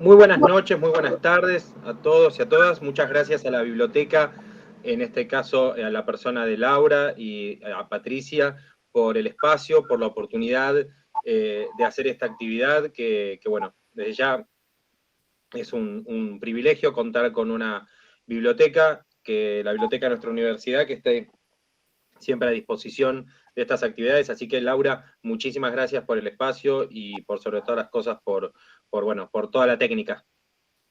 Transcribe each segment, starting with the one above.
Muy buenas noches, muy buenas tardes a todos y a todas. Muchas gracias a la biblioteca, en este caso a la persona de Laura y a Patricia, por el espacio, por la oportunidad de hacer esta actividad que, bueno, desde ya es un privilegio contar con una biblioteca, que la biblioteca de nuestra universidad, que esté siempre a disposición de estas actividades. Así que, Laura, muchísimas gracias por el espacio y por sobre todas las cosas bueno, por toda la técnica.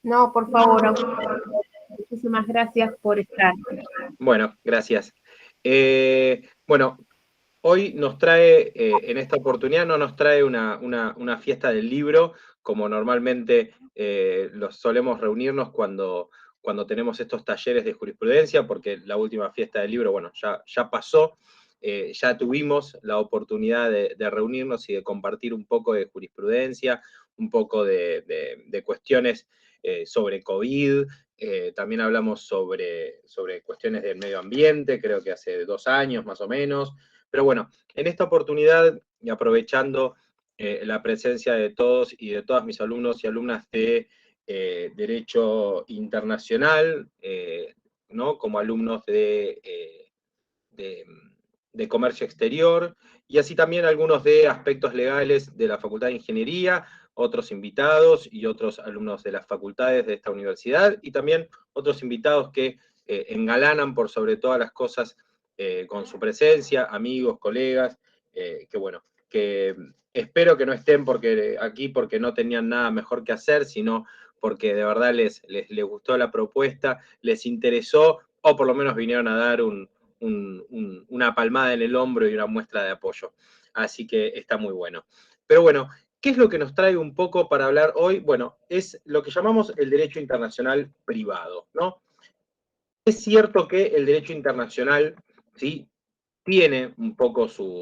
No, por favor, a usted. Muchísimas gracias por estar. Bueno, gracias. Bueno, hoy nos trae, en esta oportunidad no nos trae una fiesta del libro, como normalmente los solemos reunirnos cuando tenemos estos talleres de jurisprudencia, porque la última fiesta del libro, bueno, ya pasó, ya tuvimos la oportunidad de reunirnos y de compartir un poco de jurisprudencia, un poco de cuestiones sobre COVID. También hablamos sobre cuestiones del medio ambiente, creo que hace 2 años más o menos. Pero bueno, en esta oportunidad, y aprovechando la presencia de todos y de todas mis alumnos y alumnas de Derecho Internacional, ¿no? Como alumnos de, de Comercio Exterior, y así también algunos de aspectos legales de la Facultad de Ingeniería, otros invitados y otros alumnos de las facultades de esta universidad, y también otros invitados que engalanan por sobre todas las cosas con su presencia, amigos, colegas, que bueno, que espero que no estén aquí porque no tenían nada mejor que hacer, sino porque de verdad les gustó la propuesta, les interesó, o por lo menos vinieron a dar una palmada en el hombro y una muestra de apoyo. Así que está muy bueno. Pero bueno, ¿qué es lo que nos trae un poco para hablar hoy? Bueno, es lo que llamamos el derecho internacional privado, ¿no? Es cierto que el derecho internacional, ¿sí?, tiene un poco sus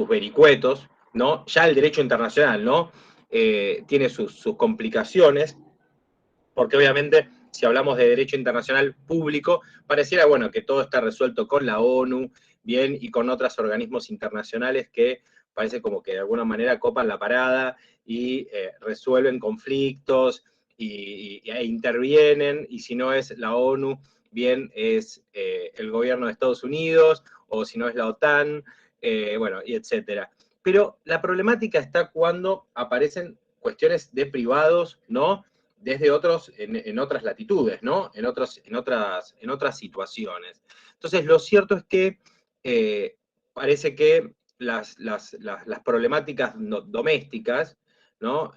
vericuetos, ¿no? Ya el derecho internacional, ¿no? Tiene sus complicaciones, porque obviamente si hablamos de derecho internacional público, pareciera, bueno, que todo está resuelto con la ONU, bien, y con otros organismos internacionales que parece como que de alguna manera copan la parada y resuelven conflictos e intervienen, y si no es la ONU, bien, es el gobierno de Estados Unidos, o si no es la OTAN, bueno, y etcétera. Pero la problemática está cuando aparecen cuestiones de privados, ¿no?, desde en otras latitudes, ¿no? En otras situaciones. Entonces, lo cierto es que parece que las problemáticas domésticas, ¿no?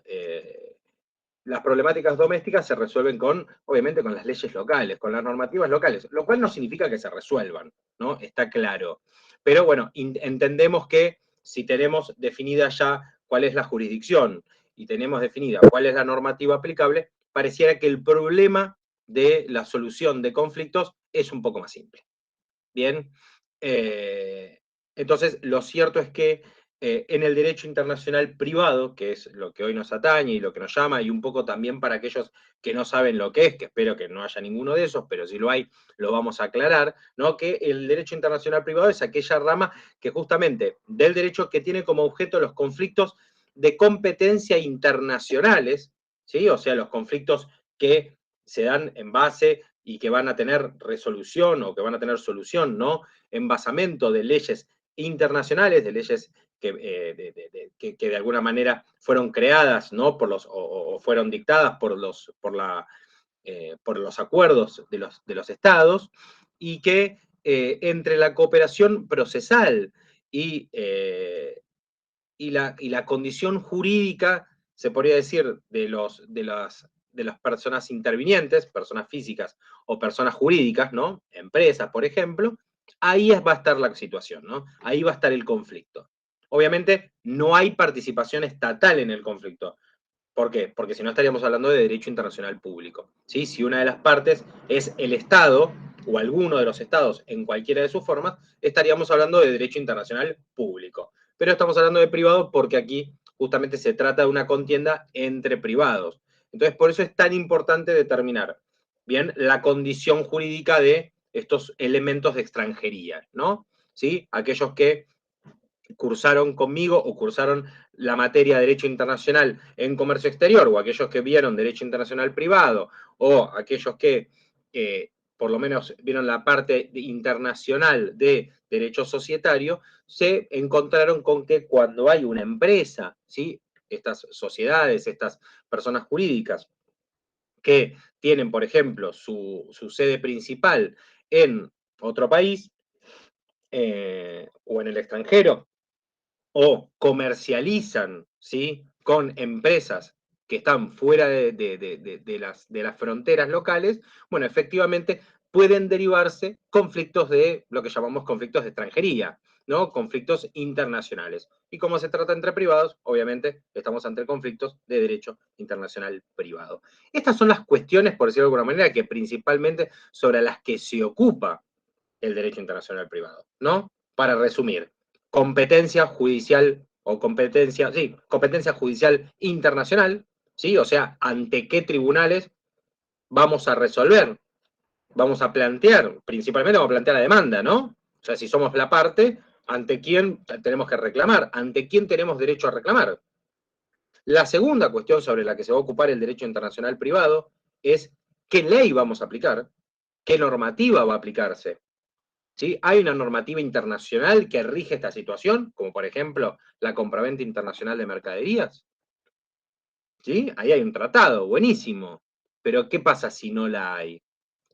Las problemáticas domésticas se resuelven obviamente, con las leyes locales, con las normativas locales, lo cual no significa que se resuelvan, ¿no? Está claro. Pero bueno, entendemos que si tenemos definida ya cuál es la jurisdicción y tenemos definida cuál es la normativa aplicable, pareciera que el problema de la solución de conflictos es un poco más simple. Bien, entonces lo cierto es que en el derecho internacional privado, que es lo que hoy nos atañe y lo que nos llama, y un poco también para aquellos que no saben lo que es, que espero que no haya ninguno de esos, pero si lo hay, lo vamos a aclarar, ¿no? Que el derecho internacional privado es aquella rama que justamente del derecho que tiene como objeto los conflictos de competencia internacionales, ¿sí? O sea, los conflictos que se dan en base y que van a tener resolución o que van a tener solución, ¿no? En basamento de leyes internacionales, de leyes que de alguna manera fueron creadas, ¿no? O fueron dictadas por los acuerdos de los estados, y que entre la cooperación procesal y la condición jurídica, se podría decir, de las personas intervinientes, personas físicas o personas jurídicas, ¿no? Empresas, por ejemplo, ahí va a estar la situación, ¿no? Ahí va a estar el conflicto. Obviamente, no hay participación estatal en el conflicto. ¿Por qué? Porque si no estaríamos hablando de derecho internacional público, ¿sí? Si una de las partes es el Estado o alguno de los estados en cualquiera de sus formas, estaríamos hablando de derecho internacional público. Pero estamos hablando de privado porque aquí justamente se trata de una contienda entre privados. Entonces, por eso es tan importante determinar bien la condición jurídica de estos elementos de extranjería, ¿no? ¿Sí? Aquellos que cursaron conmigo o cursaron la materia de Derecho Internacional en Comercio Exterior, o aquellos que vieron Derecho Internacional Privado, o aquellos que por lo menos vieron la parte internacional de Derecho Societario, se encontraron con que cuando hay una empresa, ¿sí? Estas sociedades, estas personas jurídicas que tienen, por ejemplo, su sede principal en otro país o en el extranjero, o comercializan, ¿sí?, con empresas que están fuera de las fronteras locales, bueno, efectivamente pueden derivarse conflictos de lo que llamamos conflictos de extranjería, ¿no? Conflictos internacionales. Y como se trata entre privados, obviamente estamos ante conflictos de derecho internacional privado. Estas son las cuestiones, por decirlo de alguna manera, que principalmente sobre las que se ocupa el derecho internacional privado, ¿no? Para resumir, competencia judicial o competencia, sí, competencia judicial internacional, ¿sí? O sea, ante qué tribunales vamos a resolver, vamos a plantear, principalmente vamos a plantear la demanda, ¿no? O sea, si somos la parte, ¿ante quién tenemos que reclamar? ¿Ante quién tenemos derecho a reclamar? La segunda cuestión sobre la que se va a ocupar el derecho internacional privado es qué ley vamos a aplicar, qué normativa va a aplicarse. ¿Sí? Hay una normativa internacional que rige esta situación, como por ejemplo la compraventa internacional de mercaderías. ¿Sí? Ahí hay un tratado, buenísimo. Pero ¿qué pasa si no la hay?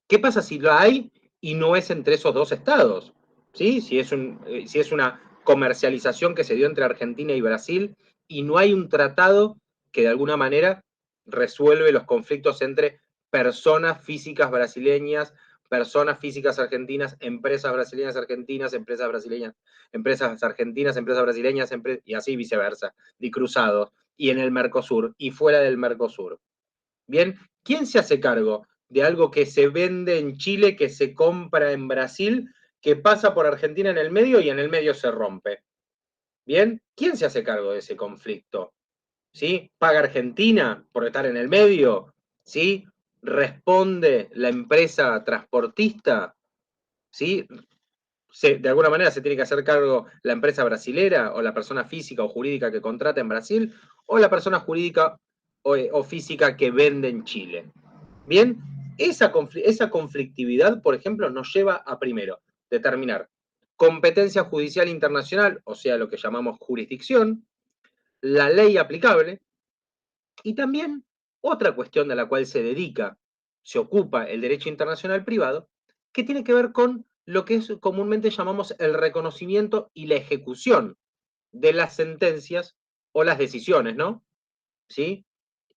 ¿Qué pasa si la hay y no es entre esos dos estados? ¿Sí? Si es una comercialización que se dio entre Argentina y Brasil y no hay un tratado que de alguna manera resuelve los conflictos entre personas físicas brasileñas, personas físicas argentinas, empresas brasileñas argentinas, empresas brasileñas, empresas argentinas, empresas brasileñas, y así viceversa, y cruzados, y en el Mercosur, y fuera del Mercosur. Bien, ¿quién se hace cargo de algo que se vende en Chile, que se compra en Brasil, que pasa por Argentina en el medio y en el medio se rompe? Bien, ¿quién se hace cargo de ese conflicto? ¿Sí? ¿Paga Argentina por estar en el medio? ¿Sí? ¿Responde la empresa transportista? ¿Sí? De alguna manera se tiene que hacer cargo la empresa brasilera o la persona física o jurídica que contrata en Brasil o la persona jurídica o física que vende en Chile. Bien, esa conflictividad, por ejemplo, nos lleva a primero determinar competencia judicial internacional, o sea, lo que llamamos jurisdicción, la ley aplicable y también otra cuestión de la cual se ocupa el derecho internacional privado, que tiene que ver con lo que comúnmente llamamos el reconocimiento y la ejecución de las sentencias o las decisiones, ¿no? ¿Sí?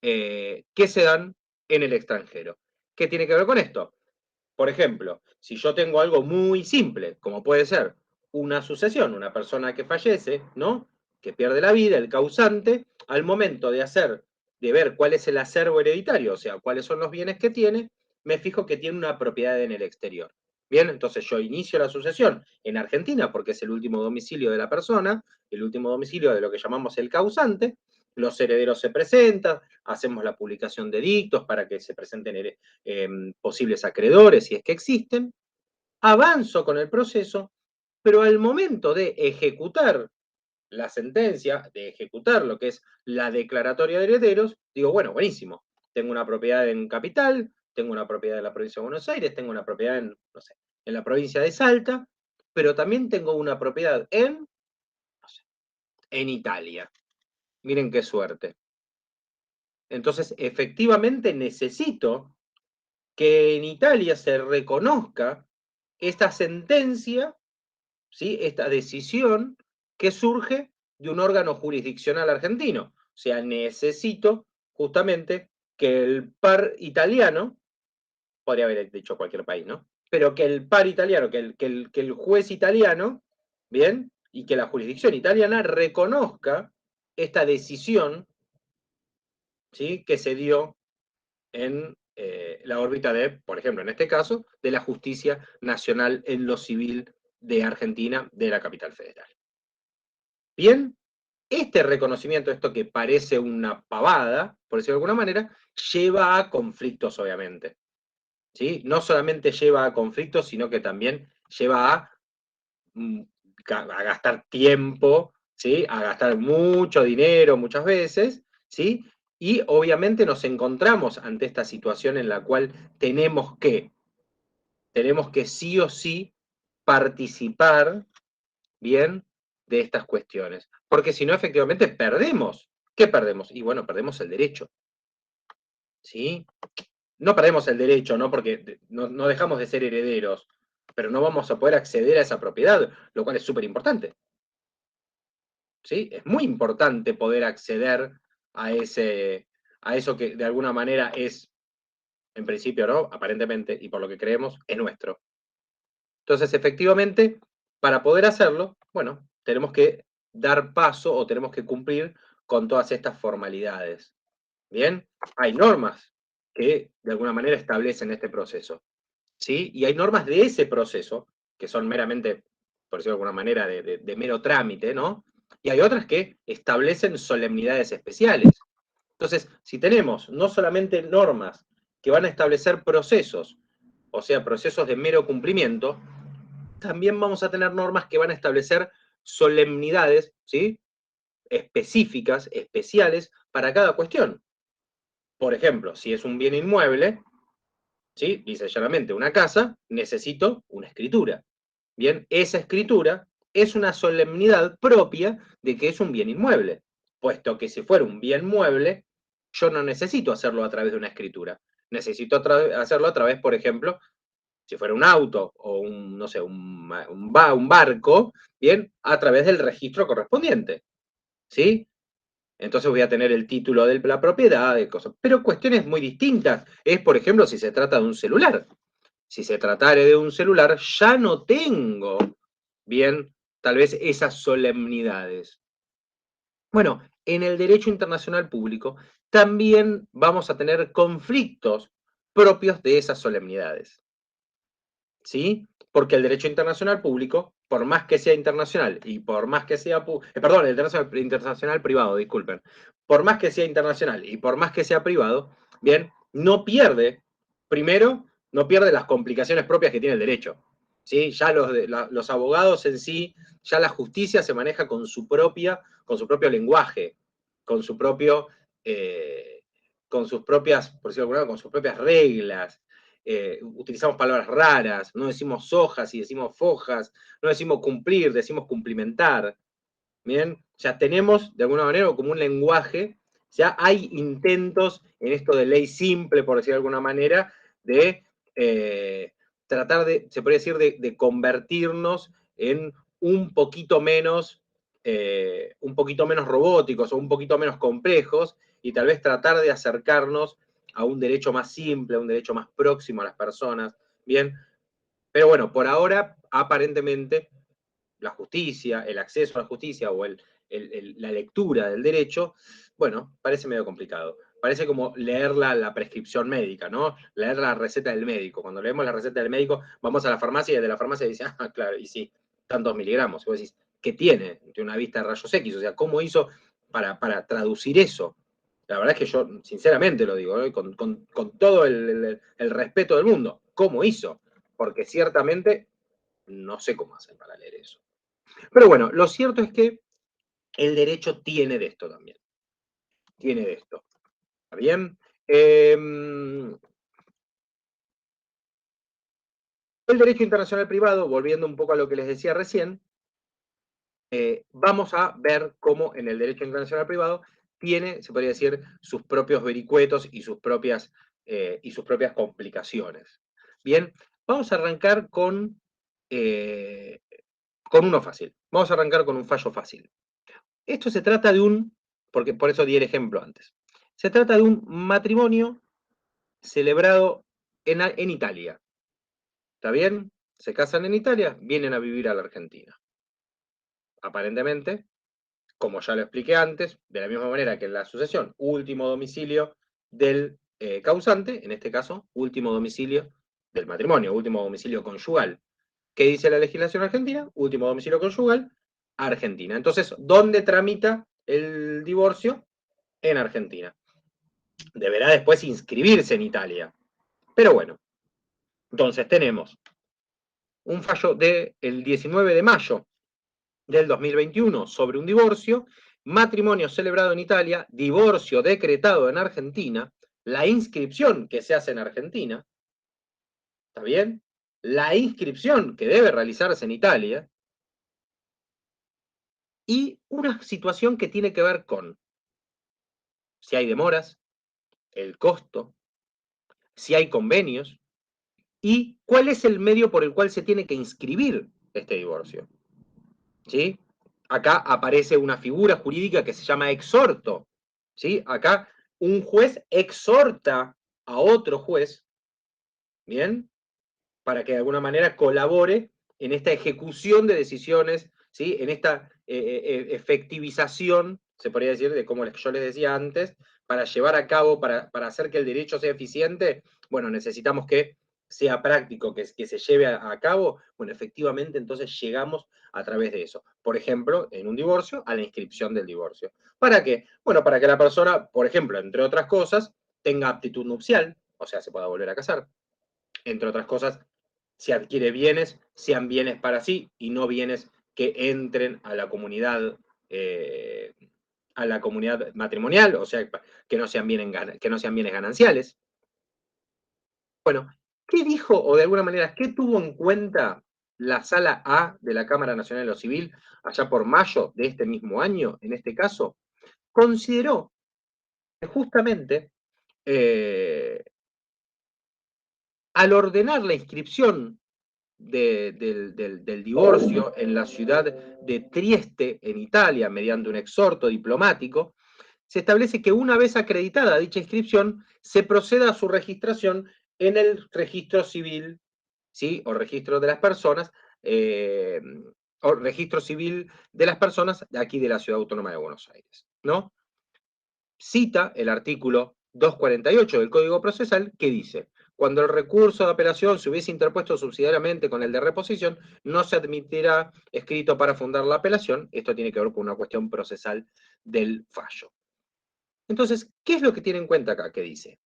Que se dan en el extranjero. ¿Qué tiene que ver con esto? Por ejemplo, si yo tengo algo muy simple, como puede ser una sucesión, una persona que fallece, ¿no? Que pierde la vida, el causante, al momento de ver cuál es el acervo hereditario, o sea, cuáles son los bienes que tiene, me fijo que tiene una propiedad en el exterior. Bien, entonces yo inicio la sucesión en Argentina porque es el último domicilio de la persona, el último domicilio de lo que llamamos el causante, los herederos se presentan, hacemos la publicación de dictos para que se presenten posibles acreedores, si es que existen, avanzo con el proceso, pero al momento de ejecutar la sentencia, de ejecutar lo que es la declaratoria de herederos, digo, bueno, buenísimo, tengo una propiedad en Capital, tengo una propiedad en la provincia de Buenos Aires, tengo una propiedad en, no sé, en la provincia de Salta, pero también tengo una propiedad no sé, en Italia. Miren qué suerte. Entonces, efectivamente necesito que en Italia se reconozca esta sentencia, ¿sí? Esta decisión que surge de un órgano jurisdiccional argentino. O sea, necesito justamente que el par italiano, podría haber dicho cualquier país, ¿no? Pero que el par italiano, que el juez italiano, ¿bien? Y que la jurisdicción italiana reconozca esta decisión, ¿sí? Que se dio en la órbita de, por ejemplo, en este caso, de la justicia nacional en lo civil de Argentina, de la capital federal. Bien, este reconocimiento, esto que parece una pavada, por decirlo de alguna manera, lleva a conflictos, obviamente. ¿Sí? No solamente lleva a conflictos, sino que también lleva a gastar tiempo ¿sí? A gastar mucho dinero muchas veces, ¿sí? Y obviamente nos encontramos ante esta situación en la cual tenemos que sí o sí participar, ¿bien?, de estas cuestiones. Porque si no, efectivamente, perdemos. ¿Qué perdemos? Y bueno, perdemos el derecho, ¿sí? No perdemos el derecho, ¿no? Porque no dejamos de ser herederos, pero no vamos a poder acceder a esa propiedad, lo cual es súper importante, ¿sí? Es muy importante poder acceder a eso que de alguna manera es, en principio, ¿no? Aparentemente, y por lo que creemos, es nuestro. Entonces, efectivamente, para poder hacerlo, bueno, tenemos que dar paso o tenemos que cumplir con todas estas formalidades. Bien, hay normas que de alguna manera establecen este proceso, ¿sí? Y hay normas de ese proceso que son meramente, por decirlo de alguna manera, de mero trámite, ¿no? Y hay otras que establecen solemnidades especiales. Entonces, si tenemos no solamente normas que van a establecer procesos, o sea, procesos de mero cumplimiento, también vamos a tener normas que van a establecer solemnidades, ¿sí?, específicas, especiales para cada cuestión. Por ejemplo, si es un bien inmueble, ¿sí?, dice llanamente una casa, necesito una escritura. Bien, esa escritura es una solemnidad propia de que es un bien inmueble, puesto que si fuera un bien mueble, yo no necesito hacerlo a través de una escritura. Necesito hacerlo a través, por ejemplo, si fuera un auto o un, no sé, un barco, bien, a través del registro correspondiente, ¿sí? Entonces voy a tener el título de la propiedad, de cosas. Pero cuestiones muy distintas es, por ejemplo, si se trata de un celular. Si se tratare de un celular, ya no tengo, bien, tal vez esas solemnidades. Bueno, en el derecho internacional público también vamos a tener conflictos propios de esas solemnidades. ¿Sí? Porque el derecho internacional público, por más que sea internacional y por más que sea, perdón, el internacional privado, disculpen, por más que sea internacional y por más que sea privado, bien, no pierde, primero, no pierde las complicaciones propias que tiene el derecho. ¿Sí? Ya los abogados en sí, ya la justicia se maneja con su propio lenguaje, con su propio, con sus propias, por decirlo de alguna manera, con sus propias reglas. Utilizamos palabras raras, no decimos hojas y decimos fojas, no decimos cumplir, decimos cumplimentar. Bien, ya tenemos de alguna manera como un lenguaje, ya hay intentos en esto de ley simple, por decir de alguna manera, de tratar de, se podría decir, de convertirnos en un poquito menos robóticos o un poquito menos complejos y tal vez tratar de acercarnos a un derecho más simple, a un derecho más próximo a las personas, ¿bien? Pero bueno, por ahora, aparentemente, la justicia, el acceso a la justicia o la lectura del derecho, bueno, parece medio complicado. Parece como leer la prescripción médica, ¿no? Leer la receta del médico. Cuando leemos la receta del médico, vamos a la farmacia y de la farmacia dice, ah, claro, y sí, tantos miligramos. Y vos decís, ¿qué tiene? Tiene una vista de rayos X. O sea, ¿cómo hizo para traducir eso? La verdad es que yo, sinceramente lo digo, ¿eh? Con todo el respeto del mundo, ¿cómo hizo? Porque ciertamente no sé cómo hacen para leer eso. Pero bueno, lo cierto es que el derecho tiene de esto también. Tiene de esto. ¿Está bien? El derecho internacional privado, volviendo un poco a lo que les decía recién, vamos a ver cómo en el derecho internacional privado tiene, se podría decir, sus propios vericuetos y sus propias complicaciones. Bien, vamos a arrancar con uno fácil. Vamos a arrancar con un fallo fácil. Esto se trata de porque por eso di el ejemplo antes. Se trata de un matrimonio celebrado en Italia. ¿Está bien? Se casan en Italia, vienen a vivir a la Argentina. Aparentemente, como ya lo expliqué antes, de la misma manera que en la sucesión, último domicilio del causante, en este caso, último domicilio del matrimonio, último domicilio conyugal. ¿Qué dice la legislación argentina? Último domicilio conyugal, Argentina. Entonces, ¿dónde tramita el divorcio? En Argentina. Deberá después inscribirse en Italia. Pero bueno, entonces tenemos un fallo del 19 de mayo del 2021 sobre un divorcio, matrimonio celebrado en Italia, divorcio decretado en Argentina, la inscripción que se hace en Argentina, ¿está bien? La inscripción que debe realizarse en Italia, y una situación que tiene que ver con si hay demoras, el costo, si hay convenios, y cuál es el medio por el cual se tiene que inscribir este divorcio. ¿Sí? Acá aparece una figura jurídica que se llama exhorto. ¿Sí? Acá un juez exhorta a otro juez, ¿bien? Para que de alguna manera colabore en esta ejecución de decisiones, ¿sí? En esta efectivización, se podría decir, de como yo les decía antes, para llevar a cabo, para hacer que el derecho sea eficiente, bueno, necesitamos que sea práctico, que se lleve a cabo, bueno, efectivamente entonces llegamos a través de eso. Por ejemplo, en un divorcio, a la inscripción del divorcio. ¿Para qué? Bueno, para que la persona, por ejemplo, entre otras cosas, tenga aptitud nupcial, o sea, se pueda volver a casar. Entre otras cosas, si adquiere bienes, sean bienes para sí y no bienes que entren a la comunidad matrimonial, o sea, que no sean bienes gananciales. Bueno, ¿qué dijo o de alguna manera qué tuvo en cuenta la Sala A de la Cámara Nacional de lo Civil allá por mayo de este mismo año, en este caso? Consideró que justamente al ordenar la inscripción del divorcio en la ciudad de Trieste, en Italia, mediante un exhorto diplomático, se establece que una vez acreditada dicha inscripción, se proceda a su registración en el registro civil, ¿sí? O registro de las personas, o registro civil de las personas de aquí de la Ciudad Autónoma de Buenos Aires, ¿no? Cita el artículo 248 del Código Procesal que dice: cuando el recurso de apelación se hubiese interpuesto subsidiariamente con el de reposición, no se admitirá escrito para fundar la apelación. Esto tiene que ver con una cuestión procesal del fallo. Entonces, ¿qué es lo que tiene en cuenta acá? ¿Qué dice?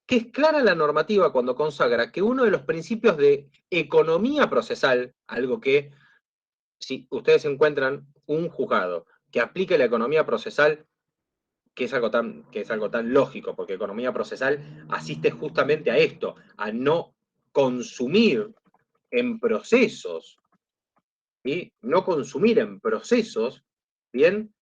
Que es clara la normativa cuando consagra que uno de los principios de economía procesal, algo que si ustedes encuentran un juzgado que aplique la economía procesal, que es algo tan lógico, porque economía procesal asiste justamente a esto, a no consumir en procesos, ¿sí? No consumir en procesos, ¿bien?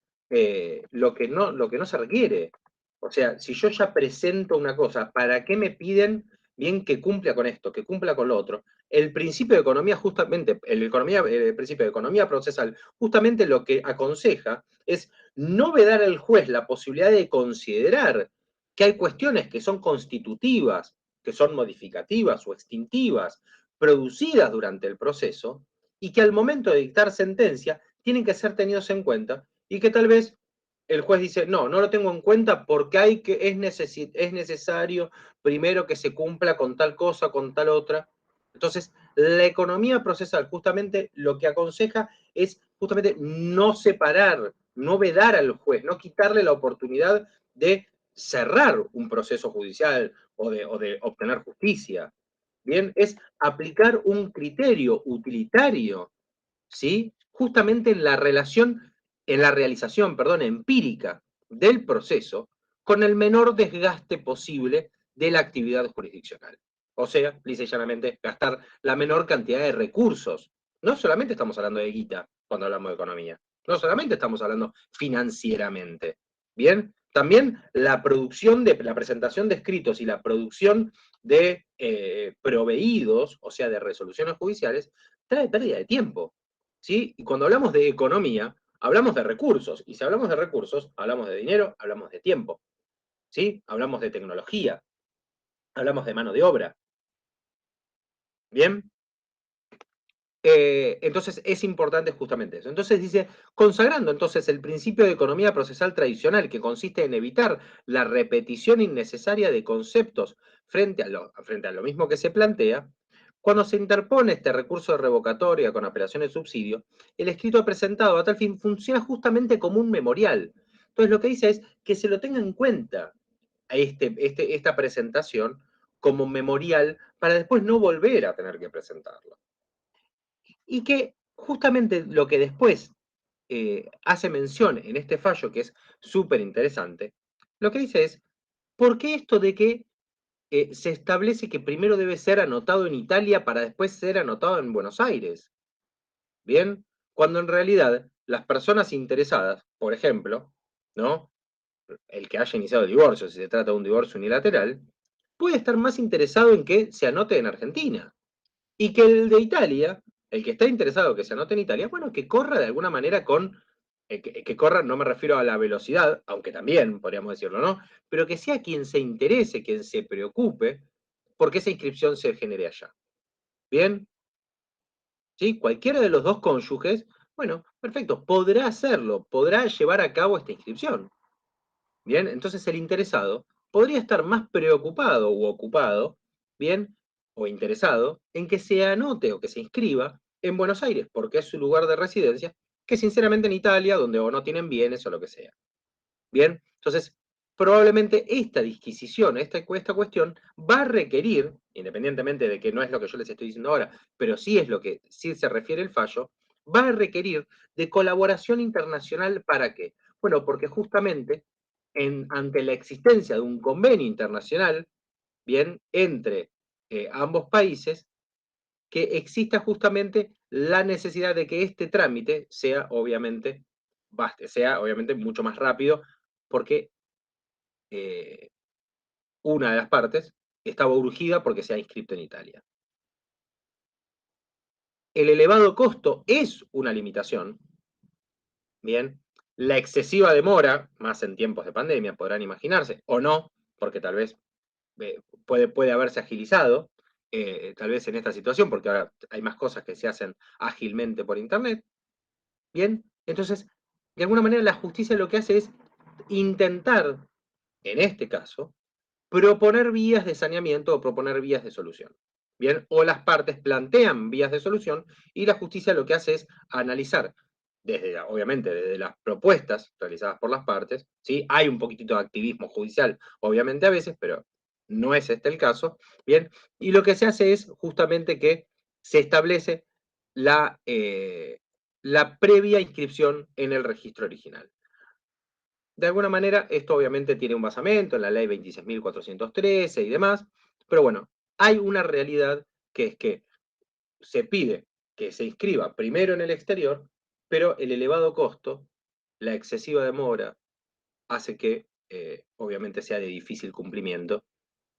Lo que no se requiere. O sea, si yo ya presento una cosa, ¿para qué me piden bien que cumpla con esto, que cumpla con lo otro? El principio de economía, justamente, el principio de economía procesal, justamente lo que aconseja es no vedar al juez la posibilidad de considerar que hay cuestiones que son constitutivas, que son modificativas o extintivas, producidas durante el proceso, y que al momento de dictar sentencia tienen que ser tenidos en cuenta, y que tal vez el juez dice, no, no lo tengo en cuenta porque es necesario primero que se cumpla con tal cosa, con tal otra. Entonces, la economía procesal justamente lo que aconseja es justamente no separar, no vedar al juez, no quitarle la oportunidad de cerrar un proceso judicial o de obtener justicia. Bien, es aplicar un criterio utilitario, ¿sí? Justamente en la realización, perdón, empírica del proceso, con el menor desgaste posible de la actividad jurisdiccional. O sea, lisa y llanamente, gastar la menor cantidad de recursos. No solamente estamos hablando de guita cuando hablamos de economía, no solamente estamos hablando financieramente. Bien, también la presentación de escritos y la producción de proveídos, o sea, de resoluciones judiciales, trae pérdida de tiempo. ¿Sí? Y cuando hablamos de economía, hablamos de recursos. Y si hablamos de recursos, hablamos de dinero, hablamos de tiempo. ¿Sí? Hablamos de tecnología, hablamos de mano de obra. ¿Bien? Entonces es importante justamente eso. Entonces dice, consagrando entonces el principio de economía procesal tradicional que consiste en evitar la repetición innecesaria de conceptos frente a lo mismo que se plantea, cuando se interpone este recurso de revocatoria con apelación de subsidio, el escrito presentado a tal fin funciona justamente como un memorial. Entonces lo que dice es que se lo tenga en cuenta a esta presentación como memorial para después no volver a tener que presentarlo. Y que justamente lo que después hace mención en este fallo, que es súper interesante, lo que dice es, ¿por qué esto de que se establece que primero debe ser anotado en Italia para después ser anotado en Buenos Aires? Bien, cuando en realidad las personas interesadas, por ejemplo, ¿no? El que haya iniciado el divorcio, si se trata de un divorcio unilateral, puede estar más interesado en que se anote en Argentina. Y que el de Italia, el que está interesado que se anote en Italia, bueno, que corra de alguna manera con, que corra, no me refiero a la velocidad, aunque también podríamos decirlo, ¿no? Pero que sea quien se interese, quien se preocupe, porque esa inscripción se genere allá. ¿Bien? ¿Sí? Cualquiera de los dos cónyuges, bueno, perfecto, podrá hacerlo, podrá llevar a cabo esta inscripción. Bien, entonces el interesado podría estar más preocupado u ocupado, bien, o interesado en que se anote o que se inscriba en Buenos Aires, porque es su lugar de residencia, que sinceramente en Italia, donde o no tienen bienes o lo que sea. Bien, entonces probablemente esta disquisición, esta cuestión va a requerir, independientemente de que no es lo que yo les estoy diciendo ahora, pero sí es lo que sí se refiere el fallo, va a requerir de colaboración internacional. ¿Para qué? Bueno, porque justamente ante la existencia de un convenio internacional, bien, entre ambos países, que exista justamente la necesidad de que este trámite sea obviamente mucho más rápido, porque eh, una de las partes estaba urgida porque se ha inscrito en Italia. El elevado costo es una limitación, bien. La excesiva demora, más en tiempos de pandemia, podrán imaginarse, o no, porque tal vez puede haberse agilizado, tal vez en esta situación, porque ahora hay más cosas que se hacen ágilmente por Internet, bien. Entonces, de alguna manera la justicia lo que hace es intentar, en este caso, proponer vías de saneamiento o proponer vías de solución. Bien, o las partes plantean vías de solución y la justicia lo que hace es analizar, obviamente desde las propuestas realizadas por las partes, ¿sí? Hay un poquitito de activismo judicial, obviamente a veces, pero no es este el caso, ¿bien? Y lo que se hace es justamente que se establece la previa inscripción en el registro original. De alguna manera, esto obviamente tiene un basamento en la ley 26.413 y demás, pero bueno, hay una realidad, que es que se pide que se inscriba primero en el exterior, pero el elevado costo, la excesiva demora, hace que obviamente sea de difícil cumplimiento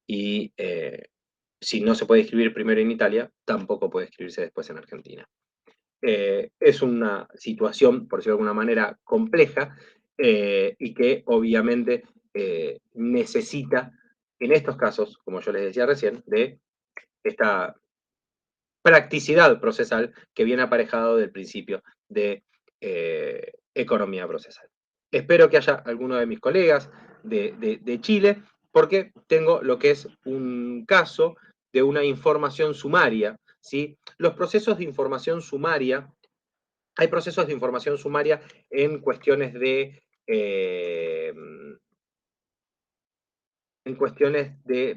y si no se puede inscribir primero en Italia, tampoco puede inscribirse después en Argentina. Es una situación, por decirlo de alguna manera, compleja y que obviamente necesita, en estos casos, como yo les decía recién, de esta practicidad procesal que viene aparejado del principio de economía procesal. Espero que haya alguno de mis colegas de Chile, porque tengo lo que es un caso de una información sumaria, ¿sí? Los procesos de información sumaria, hay procesos de información sumaria en cuestiones de,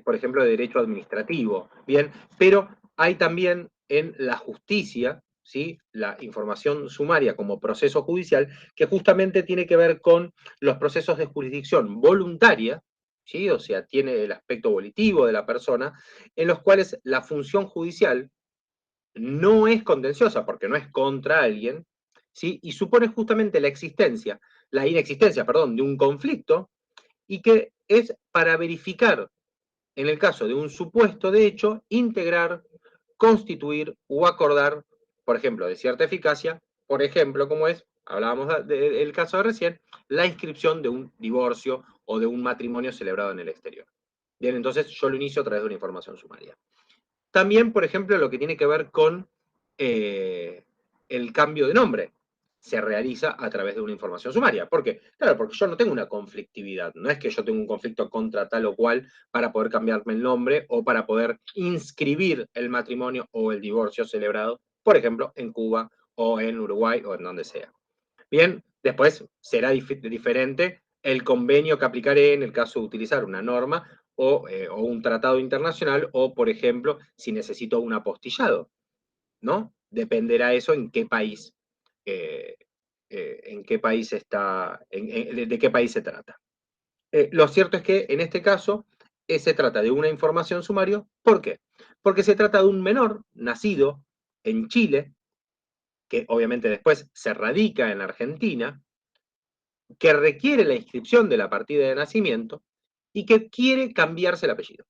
por ejemplo, de derecho administrativo, ¿bien? Pero hay también en la justicia, ¿sí? La información sumaria como proceso judicial, que justamente tiene que ver con los procesos de jurisdicción voluntaria, ¿sí? O sea, tiene el aspecto volitivo de la persona, en los cuales la función judicial no es contenciosa, porque no es contra alguien, ¿sí? Y supone justamente la inexistencia, perdón, de un conflicto, y que es para verificar, en el caso de un supuesto de hecho, integrar, constituir o acordar, por ejemplo, de cierta eficacia, por ejemplo, como es, hablábamos del caso de recién, la inscripción de un divorcio o de un matrimonio celebrado en el exterior. Bien, entonces yo lo inicio a través de una información sumaria. También, por ejemplo, lo que tiene que ver con eh, el cambio de nombre se realiza a través de una información sumaria. ¿Por qué? Claro, porque yo no tengo una conflictividad. No es que yo tenga un conflicto contra tal o cual para poder cambiarme el nombre o para poder inscribir el matrimonio o el divorcio celebrado, por ejemplo, en Cuba o en Uruguay o en donde sea. Bien, después será diferente el convenio que aplicaré en el caso de utilizar una norma o un tratado internacional o, por ejemplo, si necesito un apostillado, ¿no? Dependerá eso en qué país eh, en qué país está, de qué país se trata. Lo cierto es que en este caso se trata de una información sumario. ¿Por qué? Porque se trata de un menor nacido en Chile, que obviamente después se radica en Argentina, que requiere la inscripción de la partida de nacimiento y que quiere cambiarse el apellido.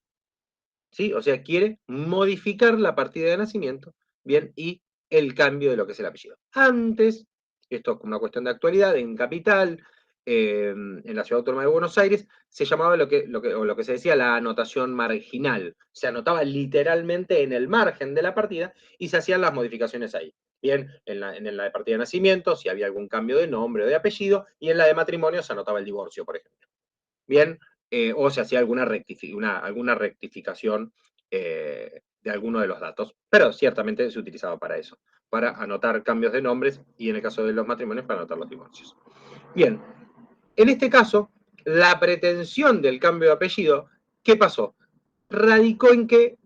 ¿Sí? O sea, quiere modificar la partida de nacimiento, bien, y el cambio de lo que es el apellido. Antes, esto es una cuestión de actualidad, en Capital, en la Ciudad Autónoma de Buenos Aires, se llamaba lo que se decía la anotación marginal. Se anotaba literalmente en el margen de la partida y se hacían las modificaciones ahí. Bien, en la de partida de nacimiento, si había algún cambio de nombre o de apellido, y en la de matrimonio se anotaba el divorcio, por ejemplo. Bien, o se hacía alguna rectificación de alguno de los datos, pero ciertamente se utilizaba para eso, para anotar cambios de nombres y en el caso de los matrimonios para anotar los divorcios. Bien, en este caso, la pretensión del cambio de apellido, ¿qué pasó? Radicó en que,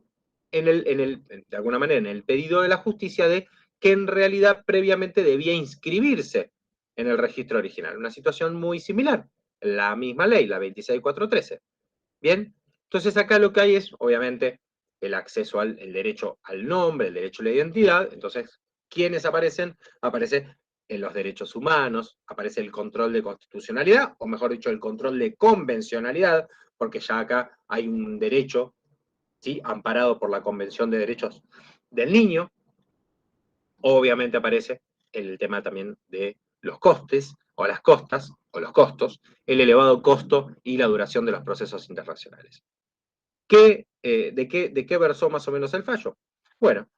de alguna manera, en el pedido de la justicia de que en realidad previamente debía inscribirse en el registro original. Una situación muy similar, la misma ley, la 26413. Bien, entonces acá lo que hay es, obviamente, el acceso el derecho al nombre, el derecho a la identidad. Entonces, ¿quiénes aparecen? Aparece en los derechos humanos, aparece el control de constitucionalidad, o mejor dicho, el control de convencionalidad, porque ya acá hay un derecho, ¿sí?, amparado por la Convención de Derechos del Niño. Obviamente aparece el tema también de los costes, o las costas, o los costos, el elevado costo y la duración de los procesos internacionales. ¿De qué versó más o menos el fallo? Bueno,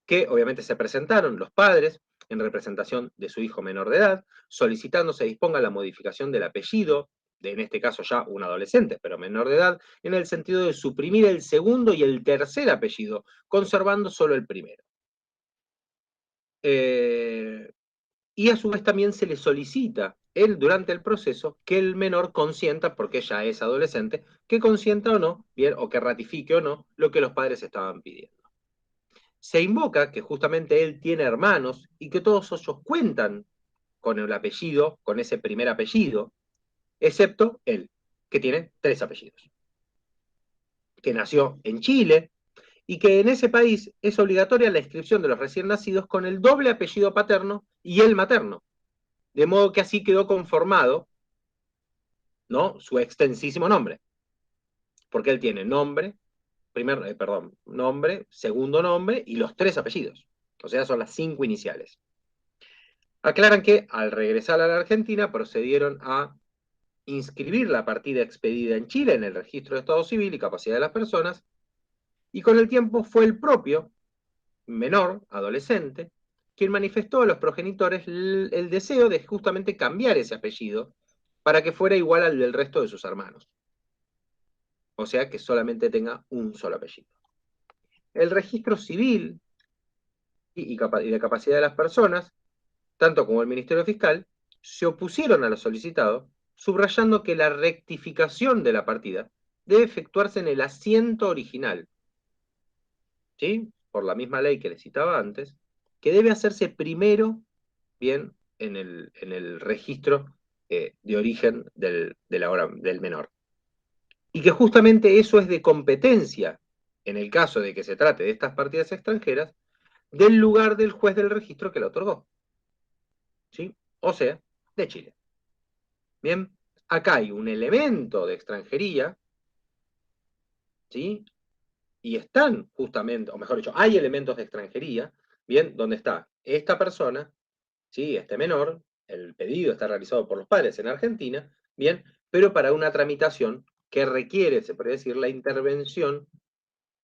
que obviamente se presentaron los padres en representación de su hijo menor de edad, solicitando se disponga la modificación del apellido, de en este caso ya un adolescente, pero menor de edad, en el sentido de suprimir el segundo y el tercer apellido, conservando solo el primero. Y a su vez también se le solicita durante el proceso que el menor consienta, porque ya es adolescente, que consienta o no, bien, o que ratifique o no lo que los padres estaban pidiendo. Se invoca que justamente él tiene hermanos y que todos ellos cuentan con el apellido, con ese primer apellido, excepto él, que tiene 3 apellidos, que nació en Chile y que en ese país es obligatoria la inscripción de los recién nacidos con el doble apellido paterno y el materno, de modo que así quedó conformado, ¿no?, su extensísimo nombre, porque él tiene nombre, nombre, segundo nombre y los 3 apellidos, o sea, son las 5 iniciales. Aclaran que al regresar a la Argentina procedieron a inscribir la partida expedida en Chile en el registro de Estado Civil y Capacidad de las Personas, y con el tiempo fue el propio menor, adolescente, quien manifestó a los progenitores el deseo de justamente cambiar ese apellido para que fuera igual al del resto de sus hermanos. O sea, que solamente tenga un solo apellido. El registro civil y de capacidad de las personas, tanto como el Ministerio Fiscal, se opusieron a lo solicitado, subrayando que la rectificación de la partida debe efectuarse en el asiento original, ¿sí?, por la misma ley que les citaba antes, que debe hacerse primero, bien, en el registro de origen del menor. Y que justamente eso es de competencia, en el caso de que se trate de estas partidas extranjeras, del lugar del juez del registro que la otorgó, ¿sí?, o sea, de Chile. Bien, acá hay un elemento de extranjería, ¿sí?, y están justamente, o mejor dicho, hay elementos de extranjería, bien, donde está esta persona, ¿sí?, este menor, el pedido está realizado por los padres en Argentina, bien, pero para una tramitación que requiere, se puede decir, la intervención,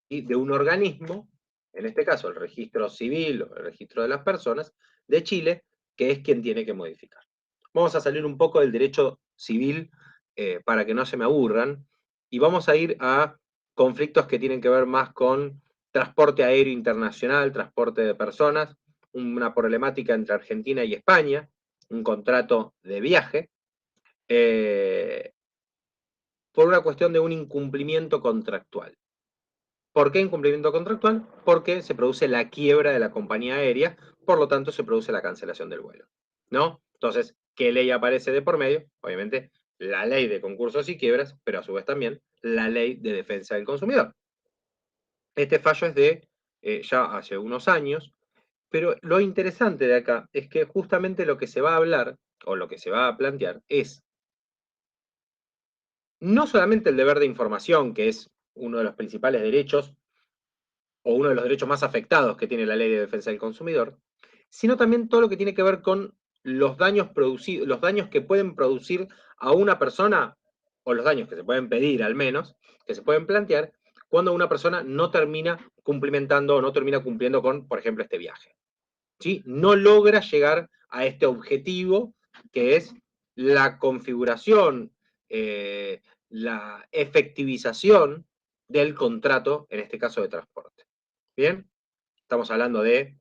¿sí?, de un organismo, en este caso el registro civil o el registro de las personas de Chile, que es quien tiene que modificar. Vamos a salir un poco del derecho civil para que no se me aburran, y vamos a ir a conflictos que tienen que ver más con transporte aéreo internacional, transporte de personas, una problemática entre Argentina y España, un contrato de viaje, por una cuestión de un incumplimiento contractual. ¿Por qué incumplimiento contractual? Porque se produce la quiebra de la compañía aérea, por lo tanto se produce la cancelación del vuelo, ¿no? Entonces, ¿qué ley aparece de por medio? Obviamente, la ley de concursos y quiebras, pero a su vez también la ley de defensa del consumidor. Este fallo es de ya hace unos años, pero lo interesante de acá es que justamente lo que se va a hablar, o lo que se va a plantear, es no solamente el deber de información, que es uno de los principales derechos, o uno de los derechos más afectados que tiene la ley de defensa del consumidor, sino también todo lo que tiene que ver con los daños producidos, los daños que pueden producir a una persona, o los daños que se pueden pedir al menos, que se pueden plantear, cuando una persona no termina cumplimentando o no termina cumpliendo con, por ejemplo, este viaje. ¿Sí? No logra llegar a este objetivo que es la configuración, la efectivización del contrato, en este caso de transporte. ¿Bien? Estamos hablando de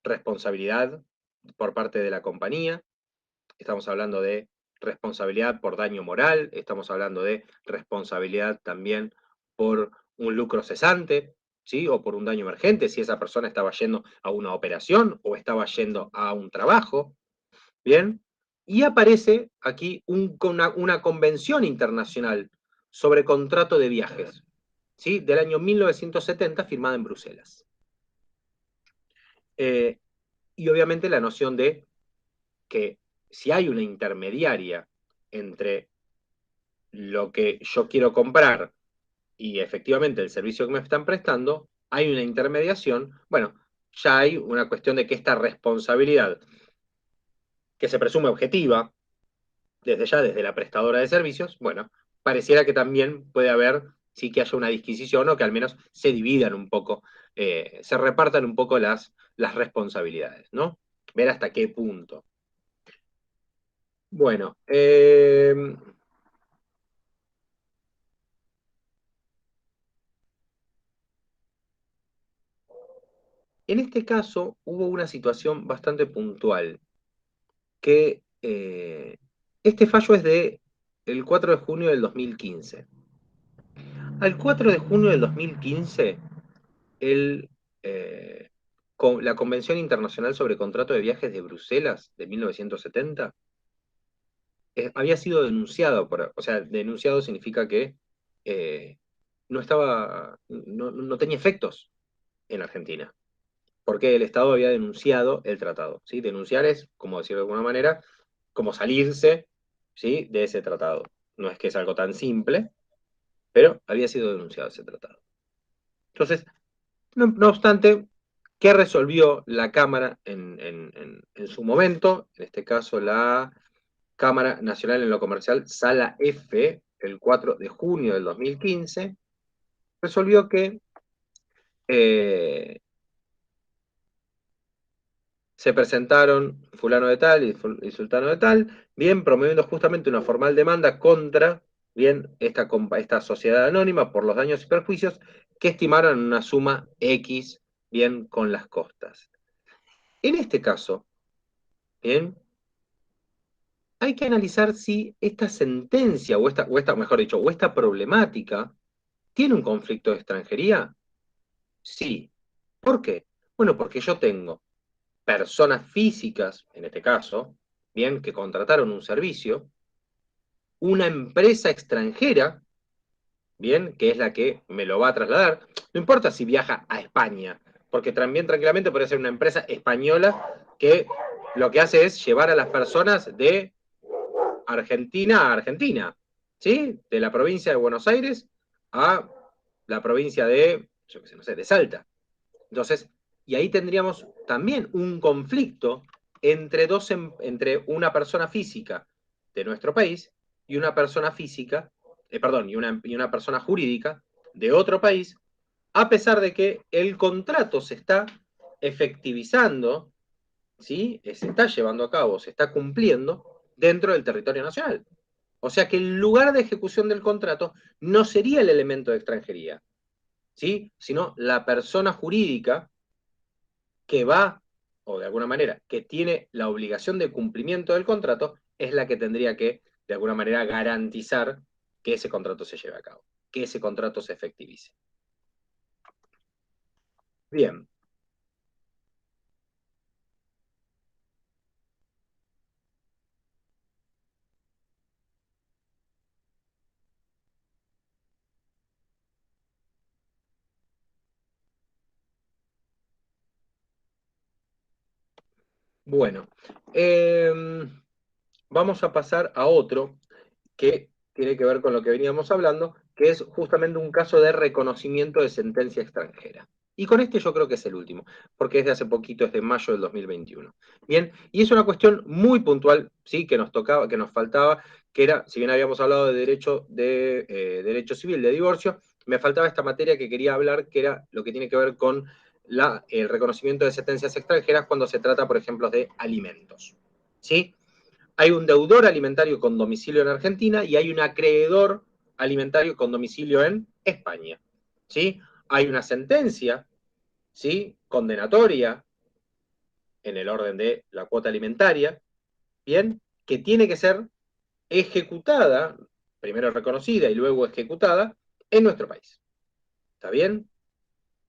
responsabilidad por parte de la compañía, estamos hablando de responsabilidad por daño moral, estamos hablando de responsabilidad también por un lucro cesante, ¿sí? O por un daño emergente, si esa persona estaba yendo a una operación o estaba yendo a un trabajo, ¿bien? Y aparece aquí una convención internacional sobre contrato de viajes, ¿sí? Del año 1970, firmada en Bruselas. Y obviamente la noción de que si hay una intermediaria entre lo que yo quiero comprar y efectivamente el servicio que me están prestando, hay una intermediación, bueno, ya hay una cuestión de que esta responsabilidad, que se presume objetiva, desde ya, desde la prestadora de servicios, bueno, pareciera que también puede haber, sí que haya una disquisición o que al menos se dividan un poco, se repartan un poco las responsabilidades, ¿no? Ver hasta qué punto. Bueno, en este caso hubo una situación bastante puntual, que este fallo es de el 4 de junio del 2015. Al 4 de junio del 2015, el, eh, la Convención Internacional sobre Contrato de Viajes de Bruselas de 1970 había sido denunciado, o sea, denunciado significa que eh, no tenía efectos en Argentina, porque el Estado había denunciado el tratado, ¿sí? Denunciar es, como decirlo de alguna manera, como salirse, ¿sí? De ese tratado. No es que es algo tan simple, pero había sido denunciado ese tratado. Entonces, no obstante, ¿qué resolvió la Cámara en su momento? En este caso, la Cámara Nacional en lo Comercial, Sala F, el 4 de junio del 2015, resolvió que se presentaron fulano de tal y sultano de tal, bien, promoviendo justamente una formal demanda contra, bien, esta sociedad anónima por los daños y perjuicios que estimaron una suma X, bien, con las costas. En este caso, bien, hay que analizar si esta sentencia, mejor dicho, o esta problemática, ¿tiene un conflicto de extranjería? Sí. ¿Por qué? Bueno, porque yo tengo personas físicas, en este caso, bien, que contrataron un servicio, una empresa extranjera, bien, que es la que me lo va a trasladar, no importa si viaja a España, porque también tranquilamente puede ser una empresa española que lo que hace es llevar a las personas de Argentina a Argentina, ¿sí? De la provincia de Buenos Aires a la provincia de, yo qué sé, no sé, de Salta. Entonces, y ahí tendríamos también un conflicto entre una persona física de nuestro país y una persona física, perdón, y una persona jurídica de otro país, a pesar de que el contrato se está efectivizando, ¿sí? Se está llevando a cabo, se está cumpliendo dentro del territorio nacional. O sea que el lugar de ejecución del contrato no sería el elemento de extranjería, ¿sí? Sino la persona jurídica que va, o de alguna manera, que tiene la obligación de cumplimiento del contrato, es la que tendría que, de alguna manera, garantizar que ese contrato se lleve a cabo, que ese contrato se efectivice. Bien. Bueno, vamos a pasar a otro que tiene que ver con lo que veníamos hablando, que es justamente un caso de reconocimiento de sentencia extranjera. Y con este yo creo que es el último, porque es de hace poquito, es de mayo del 2021. Bien, y es una cuestión muy puntual, sí, que nos tocaba, que nos faltaba, que era, si bien habíamos hablado de derecho civil, de divorcio, me faltaba esta materia que quería hablar, que era lo que tiene que ver con el reconocimiento de sentencias extranjeras cuando se trata, por ejemplo, de alimentos. ¿Sí? Hay un deudor alimentario con domicilio en Argentina y hay un acreedor alimentario con domicilio en España. ¿Sí? Hay una sentencia, ¿sí? Condenatoria en el orden de la cuota alimentaria, ¿bien? Que tiene que ser ejecutada, primero reconocida y luego ejecutada, en nuestro país. ¿Está bien?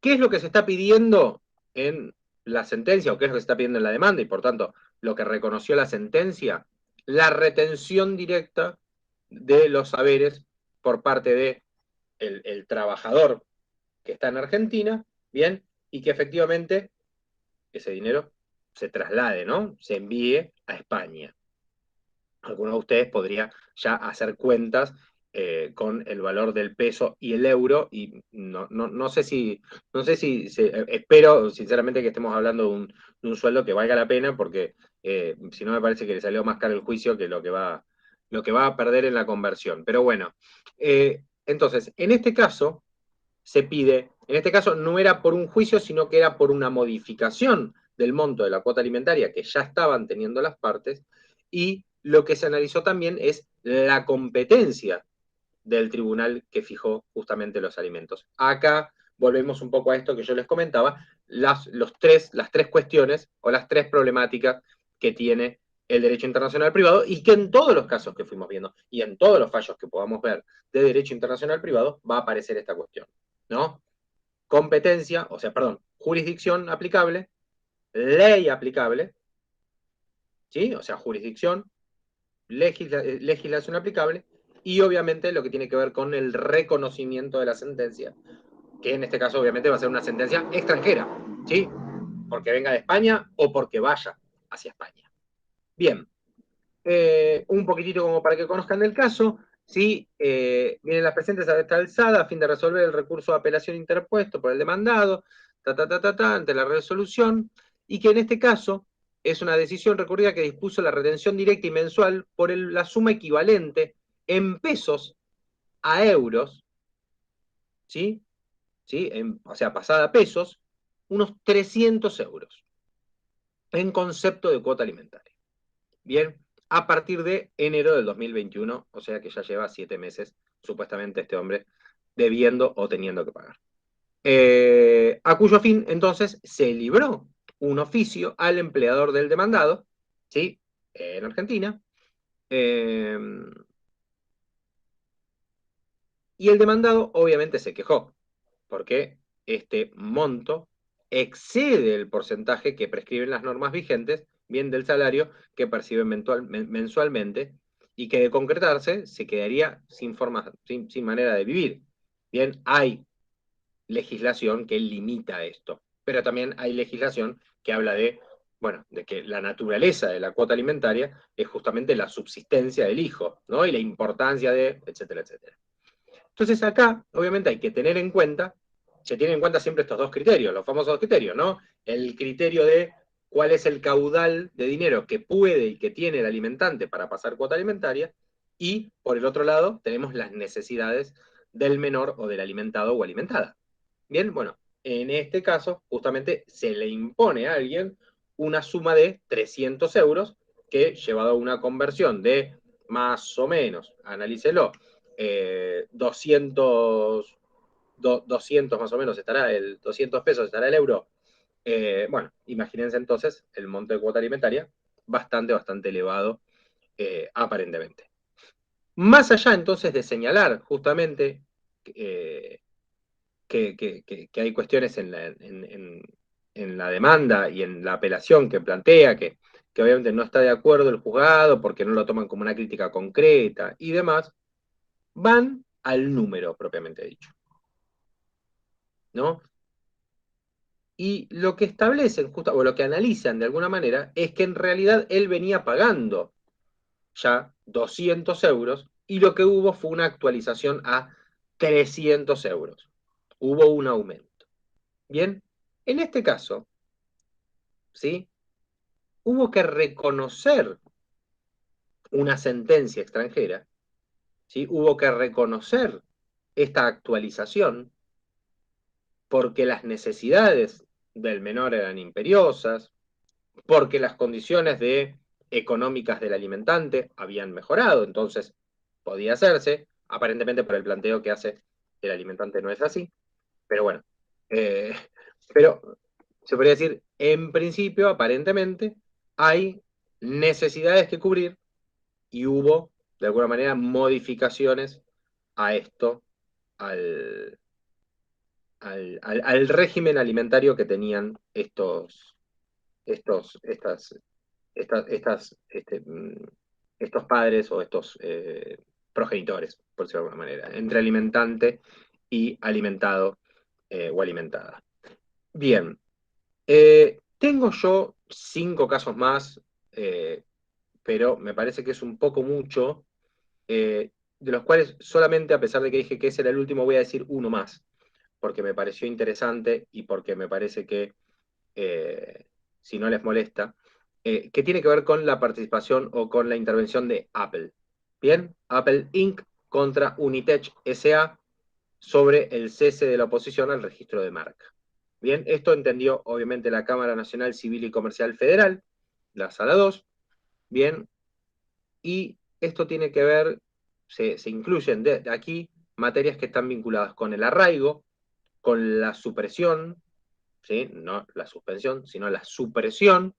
¿Qué es lo que se está pidiendo en la sentencia o qué es lo que se está pidiendo en la demanda y por tanto lo que reconoció la sentencia? La retención directa de los saberes por parte de el trabajador que está en Argentina, bien, y que efectivamente ese dinero se traslade, ¿no? Se envíe a España. Alguno de ustedes podría ya hacer cuentas con el valor del peso y el euro, y no sé si, espero sinceramente que estemos hablando de un sueldo que valga la pena, porque si no me parece que le salió más caro el juicio que lo que va a perder en la conversión. Pero bueno, entonces, en este caso se pide, en este caso no era por un juicio, sino que era por una modificación del monto de la cuota alimentaria que ya estaban teniendo las partes, y lo que se analizó también es la competencia del tribunal que fijó justamente los alimentos. Acá volvemos un poco a esto que yo les comentaba, las tres cuestiones o las tres problemáticas que tiene el derecho internacional privado y que en todos los casos que fuimos viendo y en todos los fallos que podamos ver de derecho internacional privado va a aparecer esta cuestión, ¿no? Competencia, o sea, perdón, jurisdicción aplicable, ley aplicable, ¿sí? O sea, jurisdicción, legislación aplicable y obviamente lo que tiene que ver con el reconocimiento de la sentencia, que en este caso obviamente va a ser una sentencia extranjera, ¿sí? Porque venga de España o porque vaya hacia España. Bien, un poquitito como para que conozcan el caso, ¿sí? Vienen las presentes a esta alzada a fin de resolver el recurso de apelación interpuesto por el demandado, ante la resolución, y que en este caso es una decisión recurrida que dispuso la retención directa y mensual por la suma equivalente en pesos a euros, ¿sí? ¿Sí? O sea, pasada a pesos, unos 300 euros en concepto de cuota alimentaria. Bien, a partir de enero del 2021, o sea que ya lleva 7 meses, supuestamente, este hombre debiendo o teniendo que pagar. A cuyo fin, entonces, se libró un oficio al empleador del demandado, ¿sí? En Argentina, eh, y el demandado obviamente se quejó, porque este monto excede el porcentaje que prescriben las normas vigentes, bien del salario que perciben mensualmente, y que de concretarse se quedaría sin manera de vivir. Bien, hay legislación que limita esto, pero también hay legislación que habla bueno, de que la naturaleza de la cuota alimentaria es justamente la subsistencia del hijo, ¿no? Y la importancia de, etcétera, etcétera. Entonces acá, obviamente, hay que tener en cuenta, se tienen en cuenta siempre estos dos criterios, los famosos dos criterios, ¿no? El criterio de cuál es el caudal de dinero que puede y que tiene el alimentante para pasar cuota alimentaria, y por el otro lado tenemos las necesidades del menor o del alimentado o alimentada. Bien, bueno, en este caso justamente se le impone a alguien una suma de 300 euros que llevado a una conversión de más o menos, analícelo, 200 más o menos estará 200 pesos estará el euro. Bueno, imagínense entonces el monto de cuota alimentaria bastante elevado, aparentemente. Más allá entonces de señalar justamente eh, que hay cuestiones en la demanda y en la apelación que plantea, que obviamente no está de acuerdo el juzgado porque no lo toman como una crítica concreta y demás, van al número propiamente dicho, ¿no? Y lo que establecen, o lo que analizan de alguna manera, es que en realidad él venía pagando ya 200 euros y lo que hubo fue una actualización a 300 euros. Hubo un aumento. Bien, en este caso, ¿sí? Hubo que reconocer una sentencia extranjera, ¿sí? Hubo que reconocer esta actualización porque las necesidades del menor eran imperiosas, porque las condiciones económicas del alimentante habían mejorado, entonces podía hacerse, aparentemente por el planteo que hace el alimentante no es así, pero bueno, eh, pero se podría decir, en principio, aparentemente, hay necesidades que cubrir y hubo, de alguna manera, modificaciones a esto, al, al régimen alimentario que tenían estos, estas, estos padres o estos progenitores, por decirlo de alguna manera, entre alimentante y alimentado o alimentada. Bien, tengo yo 5 casos más, pero me parece que es un poco mucho, de los cuales solamente, a pesar de que dije que ese era el último, voy a decir uno más, porque me pareció interesante y porque me parece que, si no les molesta, que tiene que ver con la participación o con la intervención de Apple. Bien, Apple Inc. contra Unitech SA sobre el cese de la oposición al registro de marca. Bien, esto entendió obviamente la Cámara Nacional Civil y Comercial Federal, la Sala 2, bien, y esto tiene que ver, se incluyen de aquí materias que están vinculadas con el arraigo, con la supresión, ¿sí? No la suspensión, sino la supresión,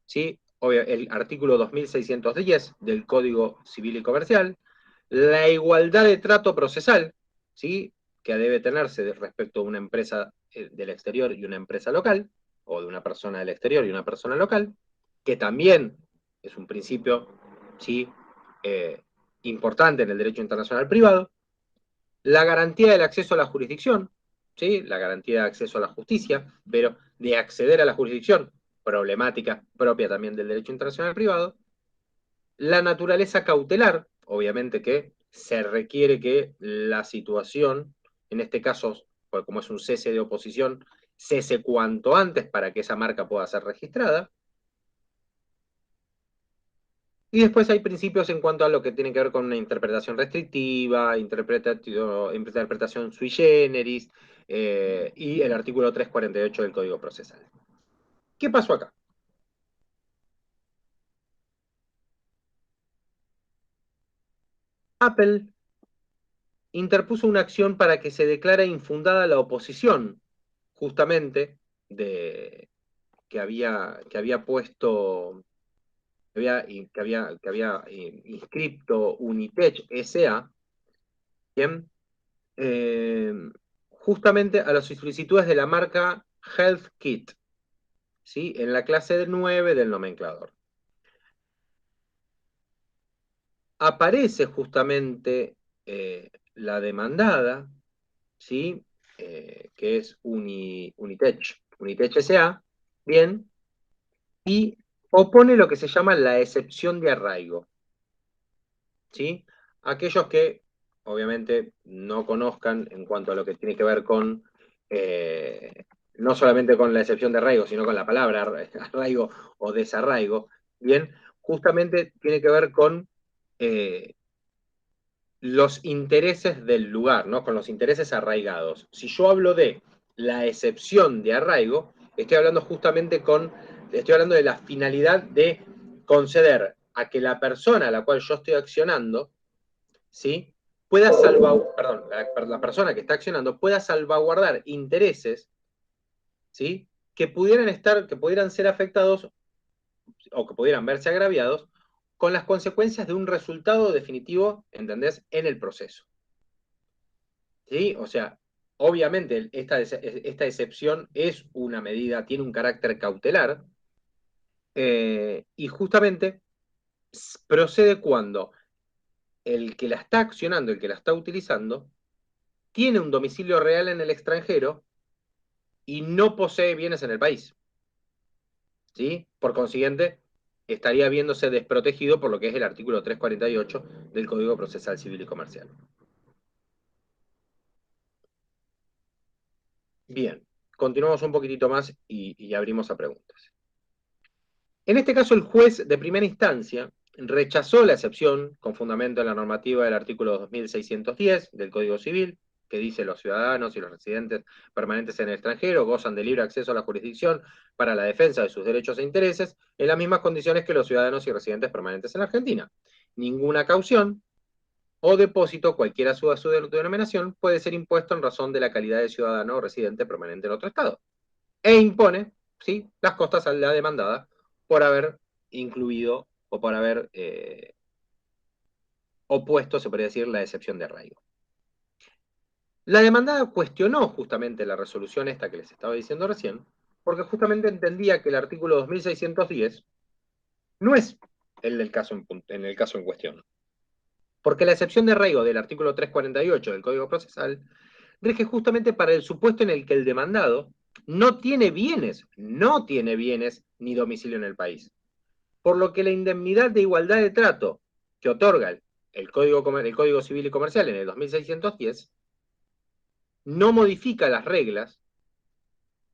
¿sí? El artículo 2610 del Código Civil y Comercial, la igualdad de trato procesal, ¿sí? Que debe tenerse respecto a una empresa del exterior y una empresa local, o de una persona del exterior y una persona local, que también es un principio, ¿sí? Eh, importante en el derecho internacional privado, la garantía del acceso a la jurisdicción, ¿sí? La garantía de acceso a la justicia, pero de acceder a la jurisdicción, problemática propia también del derecho internacional privado, la naturaleza cautelar, obviamente que se requiere que la situación, en este caso, pues como es un cese de oposición, cese cuanto antes para que esa marca pueda ser registrada. Y después hay principios en cuanto a lo que tiene que ver con una interpretación restrictiva, interpretación sui generis, y el artículo 348 del Código Procesal. ¿Qué pasó acá? Apple interpuso una acción para que se declare infundada la oposición, justamente, que había puesto, que había inscripto Unitech S.A., ¿bien? Eh, justamente a las solicitudes de la marca Health Kit, ¿sí? En la clase 9 del nomenclador. Aparece justamente la demandada, ¿sí? Que es Unitech S.A., bien, y opone lo que se llama la excepción de arraigo, ¿sí? Aquellos que obviamente no conozcan en cuanto a lo que tiene que ver con, no solamente con la excepción de arraigo, sino con la palabra arraigo o desarraigo, bien, justamente tiene que ver con los intereses del lugar, ¿no? Con los intereses arraigados. Si yo hablo de la excepción de arraigo, estoy hablando justamente estoy hablando de la finalidad de conceder a que la persona a la cual yo estoy accionando, ¿sí? Pueda perdón, la persona que está accionando pueda salvaguardar intereses, ¿sí? Que pudieran ser afectados o que pudieran verse agraviados con las consecuencias de un resultado definitivo, ¿entendés?, en el proceso. ¿Sí? O sea, obviamente esta excepción es una medida, tiene un carácter cautelar, y justamente procede cuando el que la está accionando, el que la está utilizando, tiene un domicilio real en el extranjero y no posee bienes en el país. ¿Sí? Por consiguiente, estaría viéndose desprotegido por lo que es el artículo 348 del Código Procesal Civil y Comercial. Bien, continuamos un poquitito más y abrimos a preguntas. En este caso, el juez de primera instancia rechazó la excepción con fundamento en la normativa del artículo 2610 del Código Civil, que dice los ciudadanos y los residentes permanentes en el extranjero gozan de libre acceso a la jurisdicción para la defensa de sus derechos e intereses en las mismas condiciones que los ciudadanos y residentes permanentes en la Argentina. Ninguna caución o depósito, cualquiera sea su denominación, puede ser impuesto en razón de la calidad de ciudadano o residente permanente en otro estado. E impone, ¿sí?, las costas a la demandada por haber incluido o por haber opuesto, se podría decir, la excepción de arraigo. La demandada cuestionó justamente la resolución esta que les estaba diciendo recién, porque justamente entendía que el artículo 2610 no es el del caso en el caso en cuestión. Porque la excepción de arraigo del artículo 348 del Código Procesal rige justamente para el supuesto en el que el demandado no tiene bienes ni domicilio en el país. Por lo que la indemnidad de igualdad de trato que otorga el Código Civil y Comercial en el 2610 no modifica las reglas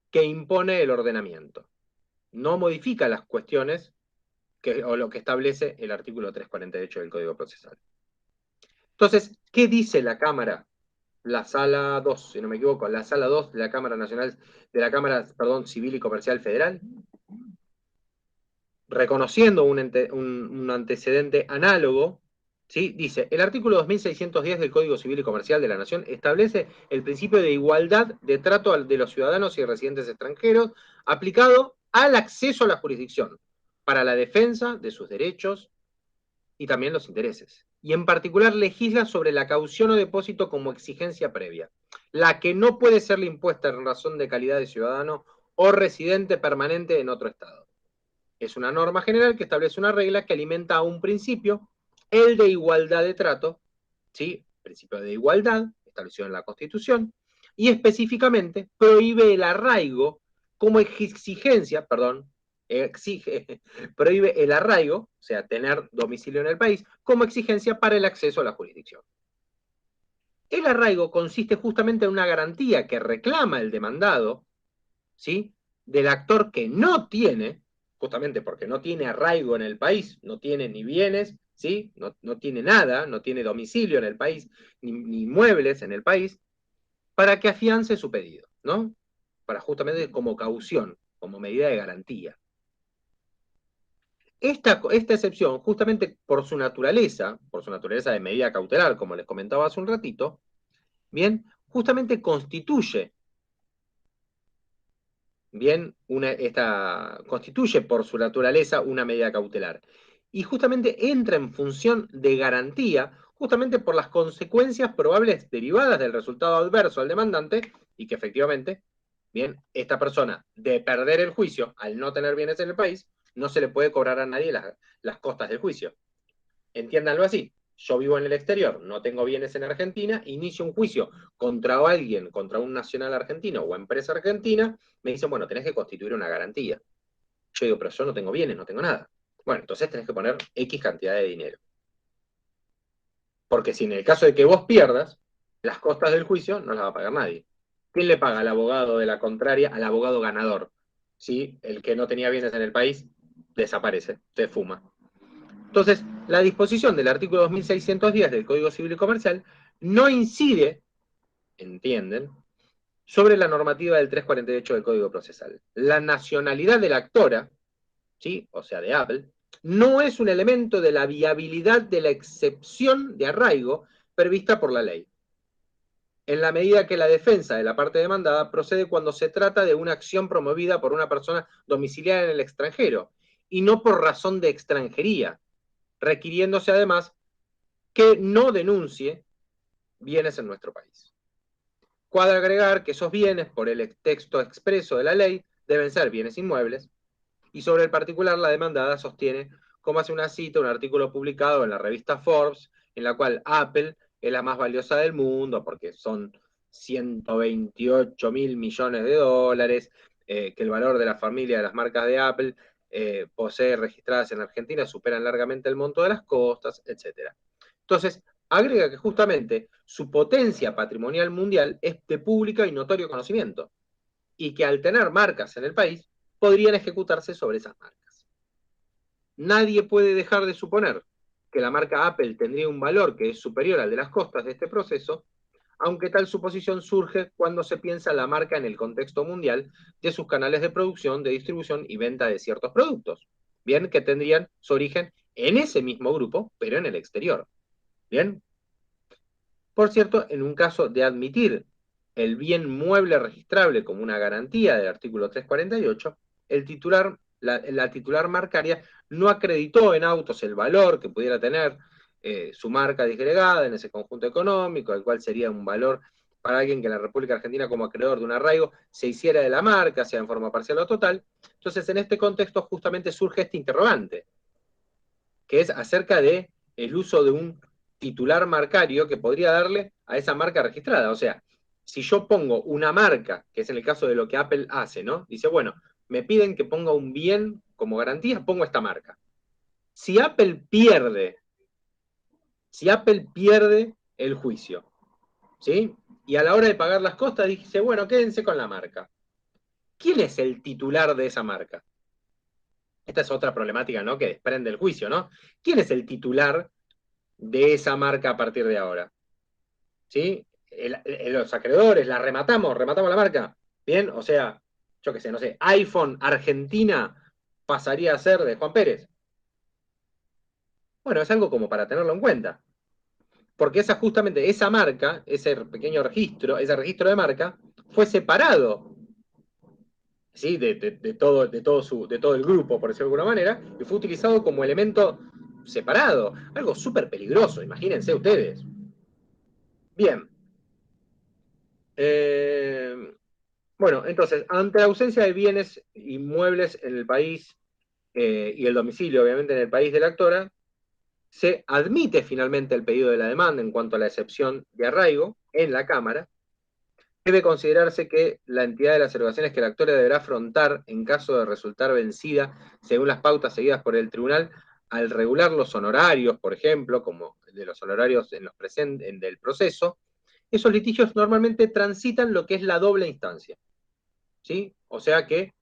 que impone el ordenamiento. No modifica las cuestiones o lo que establece el artículo 348 del Código Procesal. Entonces, ¿qué dice la Cámara? La sala 2, si no me equivoco, la sala 2 de la Cámara Nacional, de la Cámara, perdón, Civil y Comercial Federal, reconociendo un antecedente análogo, ¿sí? Dice, el artículo 2610 del Código Civil y Comercial de la Nación establece el principio de igualdad de trato de los ciudadanos y residentes extranjeros aplicado al acceso a la jurisdicción para la defensa de sus derechos y también los intereses. Y en particular legisla sobre la caución o depósito como exigencia previa, la que no puede serle impuesta en razón de calidad de ciudadano o residente permanente en otro estado. Es una norma general que establece una regla que alimenta a un principio, el de igualdad de trato, ¿sí? Principio de igualdad, establecido en la Constitución, y específicamente prohíbe el arraigo como exigencia, prohíbe el arraigo, o sea, tener domicilio en el país, como exigencia para el acceso a la jurisdicción. El arraigo consiste justamente en una garantía que reclama el demandado, ¿sí?, del actor que no tiene, justamente porque no tiene arraigo en el país, no tiene ni bienes, ¿sí?, no tiene nada, no tiene domicilio en el país, ni inmuebles en el país, para que afiance su pedido, ¿no? Para justamente como caución, como medida de garantía. Esta excepción, justamente por su naturaleza de medida cautelar, como les comentaba hace un ratito, bien, justamente constituye, bien, constituye por su naturaleza una medida cautelar. Y justamente entra en función de garantía, justamente por las consecuencias probables derivadas del resultado adverso al demandante, y que efectivamente, bien, esta persona, de perder el juicio, al no tener bienes en el país, no se le puede cobrar a nadie las costas del juicio. Entiéndanlo así. Yo vivo en el exterior, no tengo bienes en Argentina, inicio un juicio contra alguien, contra un nacional argentino o empresa argentina, me dicen, bueno, tenés que constituir una garantía. Yo digo, pero yo no tengo bienes, no tengo nada. Bueno, entonces tenés que poner X cantidad de dinero. Porque si en el caso de que vos pierdas, las costas del juicio no las va a pagar nadie. ¿Quién le paga al abogado de la contraria al abogado ganador? ¿Sí? El que no tenía bienes en el país desaparece, se fuma. Entonces, la disposición del artículo 2610 del Código Civil y Comercial no incide, entienden, sobre la normativa del 348 del Código Procesal. La nacionalidad de la actora, ¿sí?, o sea, de Apple, no es un elemento de la viabilidad de la excepción de arraigo prevista por la ley, en la medida que la defensa de la parte demandada procede cuando se trata de una acción promovida por una persona domiciliada en el extranjero, y no por razón de extranjería, requiriéndose además que no denuncie bienes en nuestro país. Cuadra agregar que esos bienes, por el texto expreso de la ley, deben ser bienes inmuebles, y sobre el particular la demandada sostiene, como hace una cita, un artículo publicado en la revista Forbes, en la cual Apple es la más valiosa del mundo porque son 128.000 millones de dólares, que el valor de la familia de las marcas de Apple posee registradas en Argentina superan largamente el monto de las costas, etc. Entonces, agrega que justamente su potencia patrimonial mundial es de pública y notorio conocimiento, y que al tener marcas en el país, podrían ejecutarse sobre esas marcas. Nadie puede dejar de suponer que la marca Apple tendría un valor que es superior al de las costas de este proceso, aunque tal suposición surge cuando se piensa la marca en el contexto mundial de sus canales de producción, de distribución y venta de ciertos productos, bien, que tendrían su origen en ese mismo grupo, pero en el exterior. Bien. Por cierto, en un caso de admitir el bien mueble registrable como una garantía del artículo 348, la titular marcaria no acreditó en autos el valor que pudiera tener su marca disgregada en ese conjunto económico, el cual sería un valor para alguien que en la República Argentina, como acreedor de un arraigo, se hiciera de la marca, sea en forma parcial o total. Entonces, en este contexto justamente surge este interrogante, que es acerca de el uso de un titular marcario que podría darle a esa marca registrada. O sea, si yo pongo una marca, que es en el caso de lo que Apple hace, ¿no? Dice, bueno, me piden que ponga un bien como garantía, pongo esta marca. Si Apple pierde el juicio, ¿sí? Y a la hora de pagar las costas dice, bueno, quédense con la marca. ¿Quién es el titular de esa marca? Esta es otra problemática, ¿no? Que desprende el juicio, ¿no? ¿Quién es el titular de esa marca a partir de ahora? ¿Sí? Los acreedores, rematamos la marca. Bien, o sea, yo qué sé, no sé, iPhone Argentina pasaría a ser de Juan Pérez. Bueno, es algo como para tenerlo en cuenta. Porque justamente esa marca, ese pequeño registro, ese registro de marca, fue separado, ¿sí? de todo el grupo, por decirlo de alguna manera, y fue utilizado como elemento separado. Algo súper peligroso, imagínense ustedes. Bien. Bueno, entonces, ante la ausencia de bienes inmuebles en el país y el domicilio, obviamente, en el país de la actora, se admite finalmente el pedido de la demanda en cuanto a la excepción de arraigo en la Cámara. Debe considerarse que la entidad de las erogaciones que la actora deberá afrontar en caso de resultar vencida según las pautas seguidas por el tribunal al regular los honorarios, por ejemplo, como de los honorarios del proceso, esos litigios normalmente transitan lo que es la doble instancia. ¿Sí? O sea que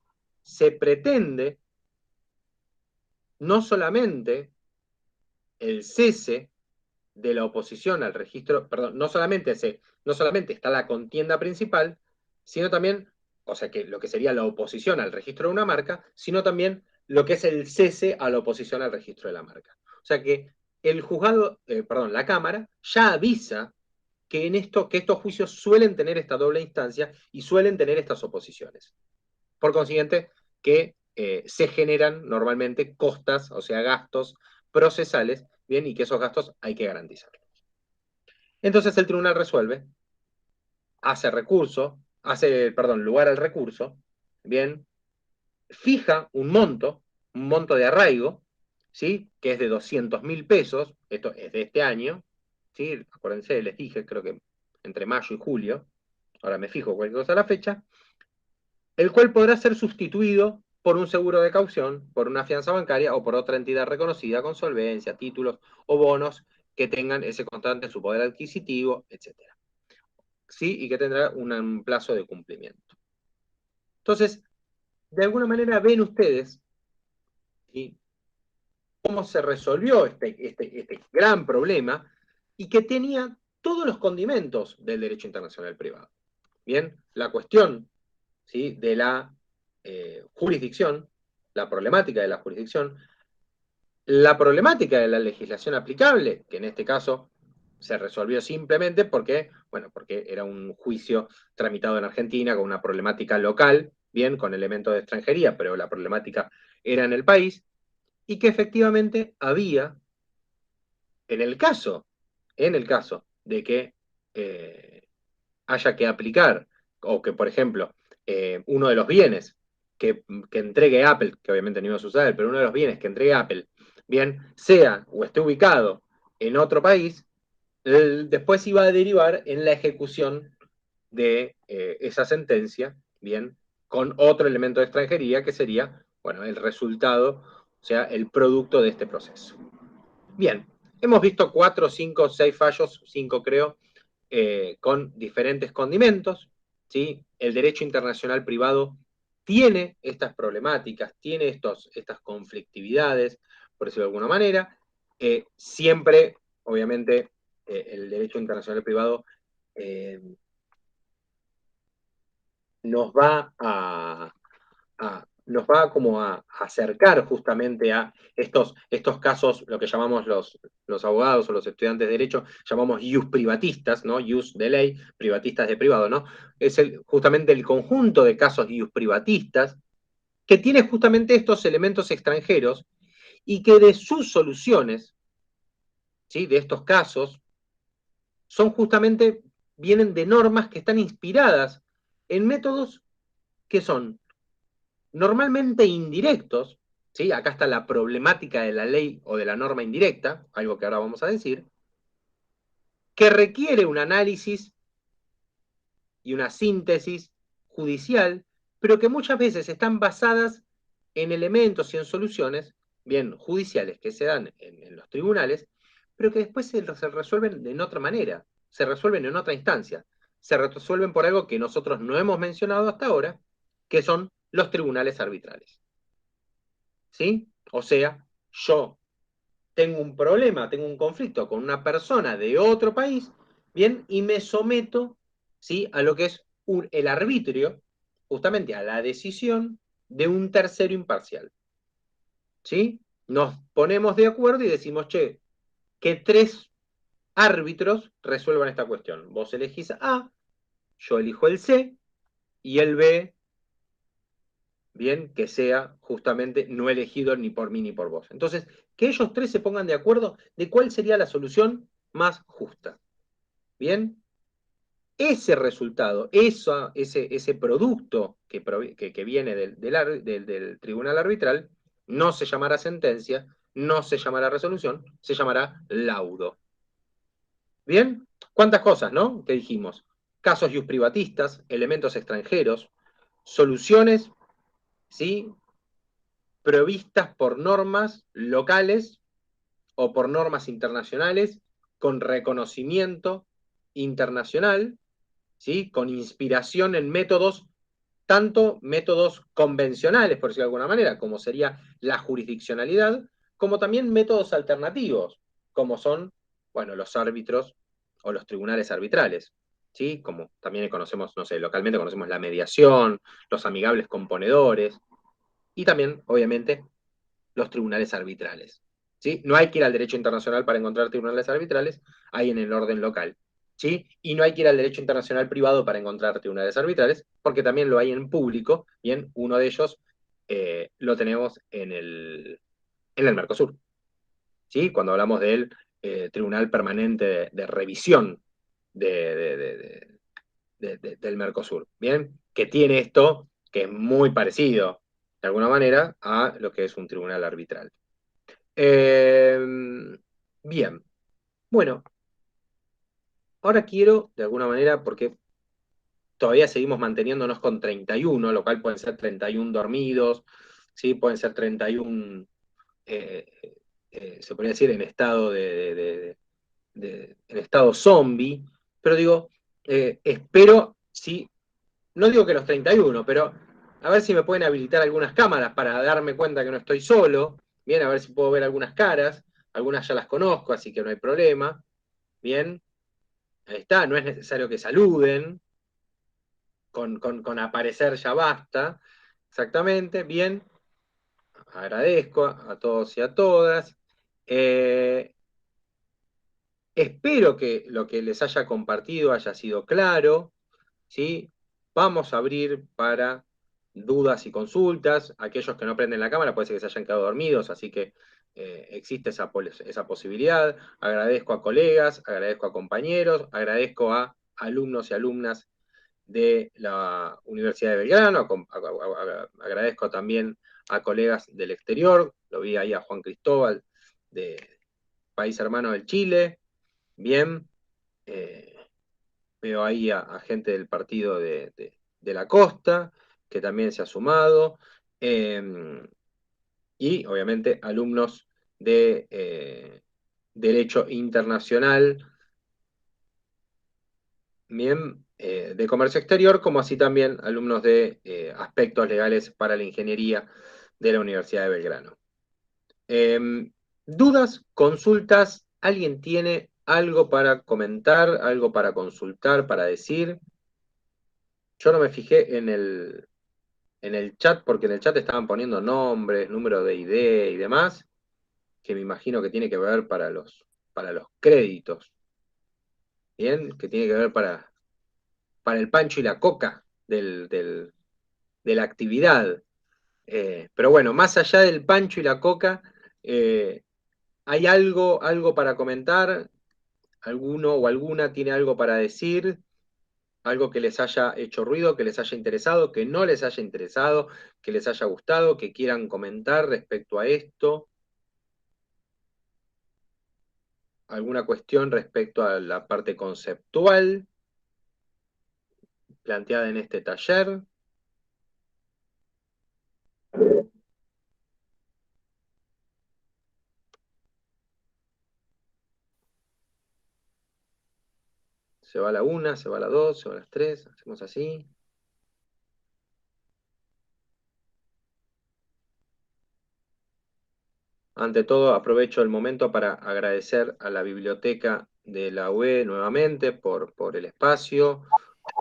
se pretende no solamente el cese de la oposición al registro, perdón, no solamente está la contienda principal, sino también, o sea que lo que sería la oposición al registro de una marca, sino también lo que es el cese a la oposición al registro de la marca. O sea que el juzgado, la Cámara ya avisa que estos juicios suelen tener esta doble instancia y suelen tener estas oposiciones. Por consiguiente, que se generan normalmente costas, o sea, gastos procesales, bien, y que esos gastos hay que garantizarlos. Entonces el tribunal resuelve, hace lugar al recurso, bien, fija un monto de arraigo, ¿sí? Que es de 200.000 pesos, esto es de este año, ¿sí? Acuérdense, les dije, creo que entre mayo y julio, ahora me fijo cualquier cosa a la fecha, el cual podrá ser sustituido por un seguro de caución, por una fianza bancaria o por otra entidad reconocida con solvencia, títulos o bonos que tengan ese constante en su poder adquisitivo, etc. ¿Sí? Y que tendrá un plazo de cumplimiento. Entonces, de alguna manera ven ustedes, ¿sí?, cómo se resolvió este gran problema y que tenía todos los condimentos del derecho internacional privado. Bien, la cuestión, ¿sí?, de la jurisdicción, la problemática de la jurisdicción, la problemática de la legislación aplicable, que en este caso se resolvió simplemente porque era un juicio tramitado en Argentina con una problemática local, bien, con elementos de extranjería, pero la problemática era en el país, y que efectivamente había, en el caso de que haya que aplicar, o que, por ejemplo, uno de los bienes que entregue Apple, que obviamente no iba a suceder, pero uno de los bienes que entregue Apple, bien, sea o esté ubicado en otro país, después iba a derivar en la ejecución de esa sentencia, bien, con otro elemento de extranjería que sería, bueno, el resultado, o sea, el producto de este proceso. Bien, hemos visto 4, 5, 6 fallos, 5 creo, con diferentes condimentos, ¿sí? El derecho internacional privado tiene estas problemáticas, tiene estas conflictividades, por decirlo de alguna manera. Siempre, obviamente, el derecho internacional privado eh, nos va nos va como a acercar justamente a estos casos, lo que llamamos los abogados o los estudiantes de derecho, llamamos ius privatistas, ¿no? Ius de ley, privatistas de privado, ¿no? Es justamente el conjunto de casos ius privatistas que tiene justamente estos elementos extranjeros y que de sus soluciones, ¿sí? De estos casos, son justamente, vienen de normas que están inspiradas en métodos que son normalmente indirectos, ¿sí? Acá está la problemática de la ley o de la norma indirecta, algo que ahora vamos a decir, que requiere un análisis y una síntesis judicial, pero que muchas veces están basadas en elementos y en soluciones, bien, judiciales que se dan en los tribunales, pero que después se resuelven de otra manera, se resuelven en otra instancia, se resuelven por algo que nosotros no hemos mencionado hasta ahora, que son los tribunales arbitrales. ¿Sí? O sea, yo tengo un problema, tengo un conflicto con una persona de otro país, bien, y me someto, ¿sí? A lo que es el arbitrio, justamente a la decisión de un tercero imparcial, ¿sí? Nos ponemos de acuerdo y decimos, che, que 3 árbitros resuelvan esta cuestión. Vos elegís A, yo elijo el C, y el B, bien, que sea justamente no elegido ni por mí ni por vos. Entonces, que ellos 3 se pongan de acuerdo de cuál sería la solución más justa. Bien, ese resultado, ese producto que viene del tribunal arbitral, no se llamará sentencia, no se llamará resolución, se llamará laudo. Bien, ¿cuántas cosas, no? Que dijimos. Casos ius privatistas, elementos extranjeros, soluciones, ¿sí? Provistas por normas locales o por normas internacionales con reconocimiento internacional, ¿sí? Con inspiración en métodos, tanto métodos convencionales, por decirlo de alguna manera, como sería la jurisdiccionalidad, como también métodos alternativos, como son, bueno, los árbitros o los tribunales arbitrales, ¿sí? Como también conocemos, no sé, localmente conocemos la mediación, los amigables componedores, y también, obviamente, los tribunales arbitrales. ¿Sí? No hay que ir al derecho internacional para encontrar tribunales arbitrales, hay en el orden local. ¿Sí? Y no hay que ir al derecho internacional privado para encontrar tribunales arbitrales, porque también lo hay en público, bien, uno de ellos lo tenemos en el Mercosur. ¿Sí? Cuando hablamos del Tribunal Permanente de Revisión del Mercosur, ¿bien? Que tiene esto, que es muy parecido, de alguna manera, a lo que es un tribunal arbitral. Eh, bien, bueno, ahora quiero, de alguna manera, porque todavía seguimos manteniéndonos con 31, lo cual pueden ser 31 dormidos, ¿sí? Pueden ser 31, eh, se podría decir, en estado en estado zombie, pero digo, espero, sí, no digo que los 31, pero a ver si me pueden habilitar algunas cámaras para darme cuenta que no estoy solo, bien, a ver si puedo ver algunas caras, algunas ya las conozco, así que no hay problema, bien, ahí está, no es necesario que saluden, con aparecer ya basta, exactamente, bien, agradezco a todos y a todas, eh, espero que lo que les haya compartido haya sido claro, ¿sí? Vamos a abrir para dudas y consultas. Aquellos que no prenden la cámara puede ser que se hayan quedado dormidos, así que existe esa posibilidad. Agradezco a colegas, agradezco a compañeros, agradezco a alumnos y alumnas de la Universidad de Belgrano, agradezco también a colegas del exterior, lo vi ahí a Juan Cristóbal, de país hermano del Chile, bien. Veo ahí a gente del partido de la costa, que también se ha sumado. Y obviamente alumnos de Derecho Internacional, bien, de Comercio Exterior, como así también alumnos de Aspectos Legales para la Ingeniería de la Universidad de Belgrano. ¿Dudas, consultas? ¿Alguien tiene algo para comentar, algo para consultar, para decir? Yo no me fijé en el chat, porque en el chat estaban poniendo nombres, número de ID y demás, que me imagino que tiene que ver para los créditos, ¿bien? Que tiene que ver para el pancho y la coca de la actividad. Pero bueno, más allá del pancho y la coca, ¿hay algo para comentar? ¿Alguno o alguna tiene algo para decir? Algo que les haya hecho ruido, que les haya interesado, que no les haya interesado, que les haya gustado, que quieran comentar respecto a esto. ¿Alguna cuestión respecto a la parte conceptual planteada en este taller? Se va la 1, se va la 2, se va las 3, hacemos así. Ante todo, aprovecho el momento para agradecer a la biblioteca de la UE nuevamente por el espacio,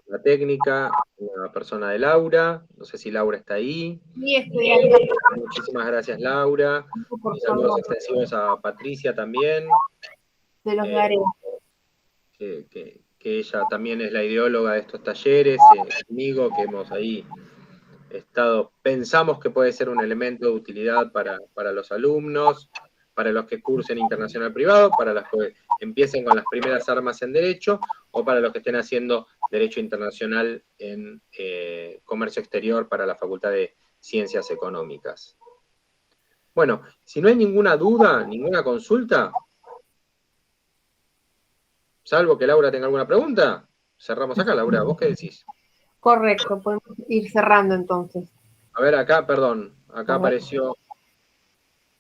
la técnica, la persona de Laura. No sé si Laura está ahí. Sí, estoy acá, Muchísimas gracias, Laura. por Y saludos favor, extensivos a Patricia también, se los eh, daré. que ella también es la ideóloga de estos talleres, conmigo, que hemos ahí pensamos que puede ser un elemento de utilidad para los alumnos, para los que cursen internacional privado, para los que empiecen con las primeras armas en derecho, o para los que estén haciendo derecho internacional en comercio exterior para la Facultad de Ciencias Económicas. Bueno, si no hay ninguna duda, ninguna consulta, salvo que Laura tenga alguna pregunta, cerramos acá. Laura, ¿vos qué decís? Correcto, podemos ir cerrando entonces. A ver, acá, perdón, acá A ver. apareció.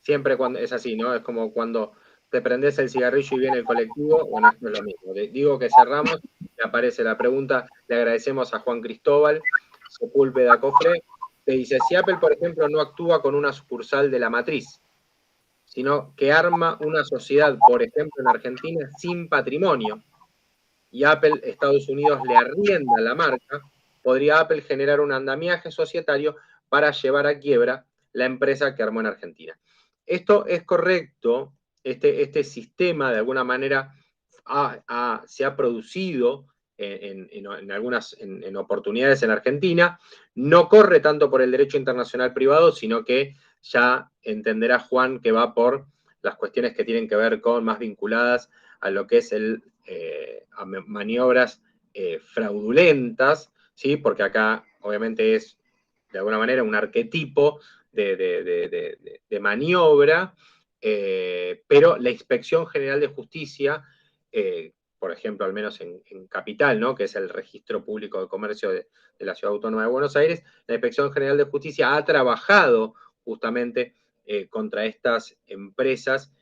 Siempre cuando es así, ¿no? Es como cuando te prendes el cigarrillo y viene el colectivo, bueno, esto es lo mismo. Digo que cerramos, y aparece la pregunta, le agradecemos a Juan Cristóbal, Sepúlveda Cofre, que dice, si Apple, por ejemplo, no actúa con una sucursal de la matriz, sino que arma una sociedad, por ejemplo, en Argentina, sin patrimonio, y Apple, Estados Unidos, le arrienda la marca, podría Apple generar un andamiaje societario para llevar a quiebra la empresa que armó en Argentina. Esto es correcto, este sistema de alguna manera se ha producido en oportunidades en Argentina, no corre tanto por el derecho internacional privado, sino que ya entenderá Juan que va por las cuestiones que tienen que ver con más vinculadas a lo que es a maniobras fraudulentas, ¿sí? Porque acá obviamente es de alguna manera un arquetipo de maniobra, pero la Inspección General de Justicia, por ejemplo, al menos en Capital, ¿no? Que es el Registro Público de Comercio de la Ciudad Autónoma de Buenos Aires, la Inspección General de Justicia ha trabajado justamente contra estas empresas,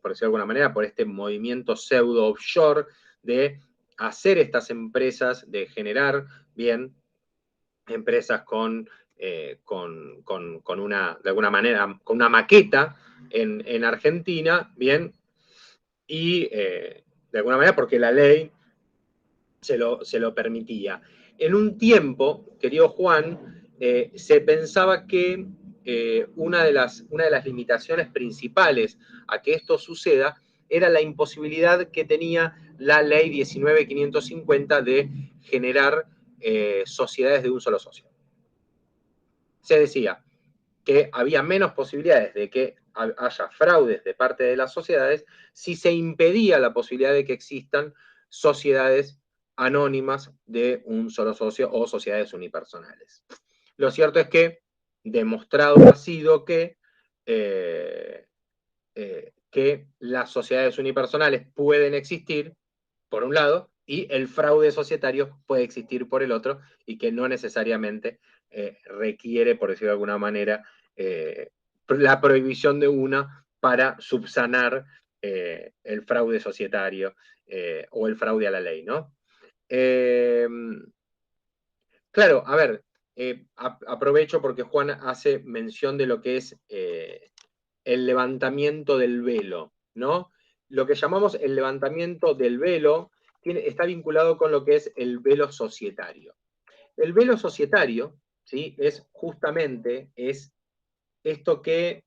por decirlo de alguna manera, por este movimiento pseudo offshore de hacer estas empresas, de generar bien empresas con una, de alguna manera, con una maqueta en Argentina, bien, y de alguna manera porque la ley se lo permitía. En un tiempo, querido Juan, se pensaba que una de las limitaciones principales a que esto suceda era la imposibilidad que tenía la ley 19.550 de generar sociedades de un solo socio. Se decía que había menos posibilidades de que haya fraudes de parte de las sociedades si se impedía la posibilidad de que existan sociedades anónimas de un solo socio o sociedades unipersonales. Lo cierto es que demostrado ha sido que las sociedades unipersonales pueden existir, por un lado, y el fraude societario puede existir por el otro y que no necesariamente requiere, por decirlo de alguna manera, la prohibición de una para subsanar el fraude societario o el fraude a la ley, ¿no? Claro, a ver, aprovecho porque Juan hace mención de lo que es el levantamiento del velo, ¿no? Lo que llamamos el levantamiento del velo está vinculado con lo que es el velo societario. El velo societario, ¿sí? Es justamente esto que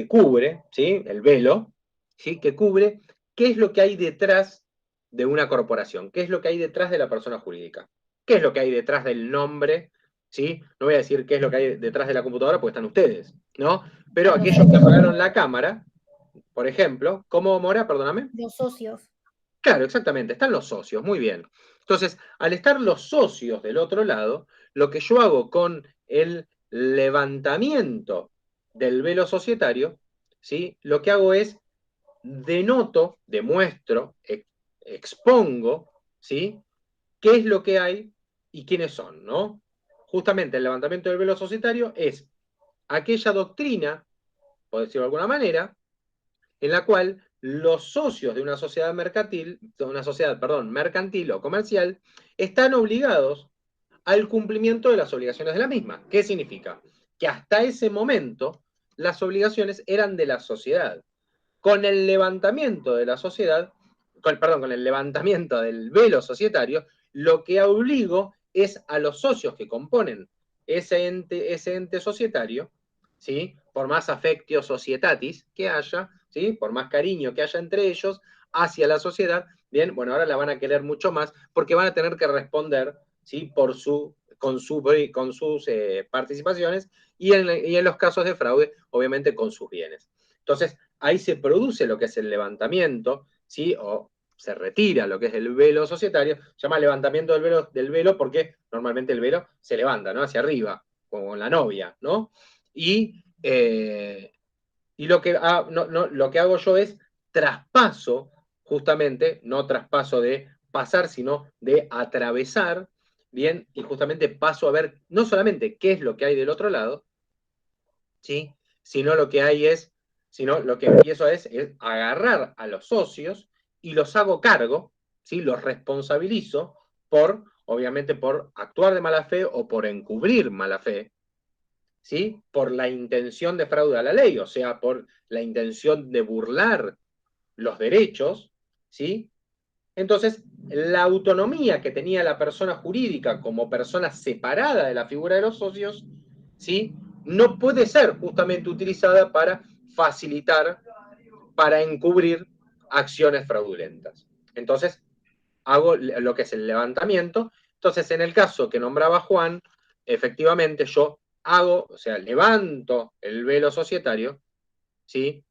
cubre, ¿sí? El velo, ¿sí? Que cubre qué es lo que hay detrás de una corporación, qué es lo que hay detrás de la persona jurídica, qué es lo que hay detrás del nombre, ¿sí? No voy a decir qué es lo que hay detrás de la computadora porque están ustedes, ¿no? Pero Los aquellos que socios. apagaron la cámara, por ejemplo, ¿cómo, Mora? Perdóname. Los socios. Claro, exactamente, están los socios, muy bien. Entonces, al estar los socios del otro lado, lo que yo hago con el levantamiento del velo societario, ¿sí? Lo que hago es denoto, demuestro, expongo, ¿sí? ¿Qué es lo que hay y quiénes son, ¿no? Justamente el levantamiento del velo societario es aquella doctrina, por decirlo de alguna manera, en la cual los socios de una sociedad mercantil, mercantil o comercial, están obligados al cumplimiento de las obligaciones de la misma. ¿Qué significa? Que hasta ese momento las obligaciones eran de la sociedad. Con el levantamiento de la sociedad, con el levantamiento del velo societario, lo que obligo es a los socios que componen ese ente societario, ¿sí? Por más affectio societatis que haya, ¿sí? Por más cariño que haya entre ellos hacia la sociedad, bien, bueno, ahora la van a querer mucho más porque van a tener que responder, ¿sí? Con sus participaciones y en los casos de fraude, obviamente con sus bienes. Entonces, ahí se produce lo que es el levantamiento, ¿sí? O se retira lo que es el velo societario, se llama levantamiento del velo porque normalmente el velo se levanta, ¿no? Hacia arriba, como con la novia, ¿no? Y lo que, lo que hago yo es traspaso, justamente, no traspaso de pasar, sino de atravesar, ¿bien? Y justamente paso a ver no solamente qué es lo que hay del otro lado, ¿sí? Sino lo que hay es, sino lo que empiezo es agarrar a los socios y los hago cargo, ¿sí? Los responsabilizo por, obviamente, por actuar de mala fe o por encubrir mala fe, ¿sí? Por la intención de fraude a la ley, o sea, por la intención de burlar los derechos, ¿sí? Entonces, la autonomía que tenía la persona jurídica como persona separada de la figura de los socios, ¿sí? No puede ser justamente utilizada para facilitar, para encubrir acciones fraudulentas. Entonces, hago lo que es el levantamiento. Entonces, en el caso que nombraba Juan, efectivamente yo hago, o sea, levanto el velo societario, ¿sí?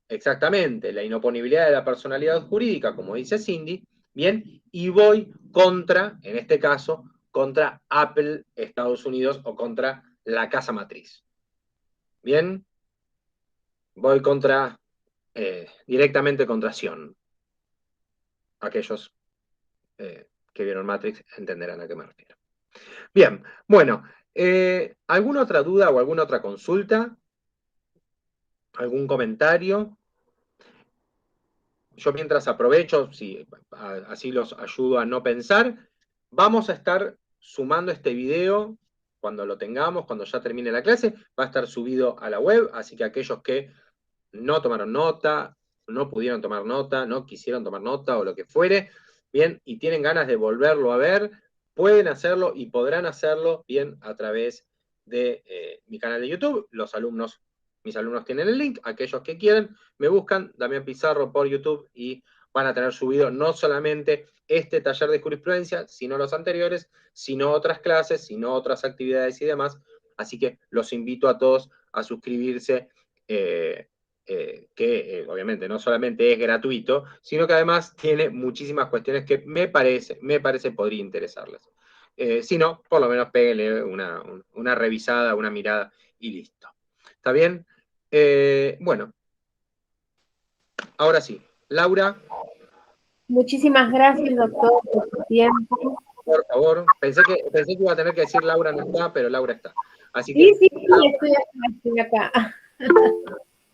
Exactamente, la inoponibilidad de la personalidad jurídica, como dice Cindy, bien, y voy contra, en este caso, contra Apple Estados Unidos o contra la casa matriz. Bien, voy contra, directamente contra Sion. Aquellos que vieron Matrix entenderán a qué me refiero. Bien, bueno, ¿alguna otra duda o alguna otra consulta? ¿Algún comentario? Yo mientras aprovecho, si así los ayudo a no pensar, vamos a estar sumando este video cuando lo tengamos, cuando ya termine la clase, va a estar subido a la web, así que aquellos que no tomaron nota, no pudieron tomar nota, no quisieron tomar nota o lo que fuere, bien, y tienen ganas de volverlo a ver, pueden hacerlo y podrán hacerlo bien a través de mi canal de YouTube. Mis alumnos tienen el link, aquellos que quieren, me buscan Damián Pizarro por YouTube y van a tener subido no solamente este taller de jurisprudencia, sino los anteriores, sino otras clases, sino otras actividades y demás. Así que los invito a todos a suscribirse, que obviamente no solamente es gratuito, sino que además tiene muchísimas cuestiones que me parece podría interesarles. Si no, por lo menos péguenle una revisada, una mirada y listo. ¿Está bien? Bueno, ahora sí. Laura. Muchísimas gracias, doctor, por su tiempo. Por favor, pensé que iba a tener que decir Laura no está, pero Laura está. Así Sí, que, sí, sí, estoy acá.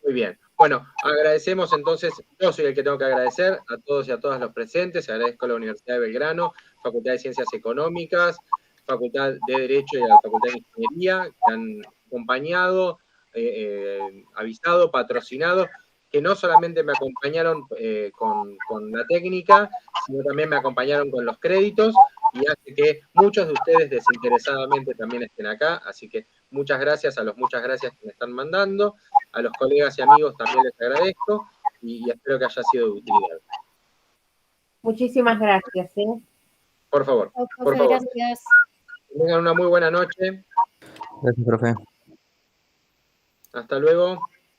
muy bien. Bueno, agradecemos entonces, yo soy el que tengo que agradecer a todos y a todas los presentes, agradezco a la Universidad de Belgrano, Facultad de Ciencias Económicas, Facultad de Derecho y a la Facultad de Ingeniería, que han acompañado, avisado, patrocinado, que no solamente me acompañaron con la técnica, sino también me acompañaron con los créditos, y hace que muchos de ustedes desinteresadamente también estén acá, así que muchas gracias que me están mandando. A los colegas y amigos también les agradezco y espero que haya sido de utilidad. Muchísimas gracias. Por favor, por favor. Gracias. Tengan una muy buena noche. Gracias, profe. Hasta luego.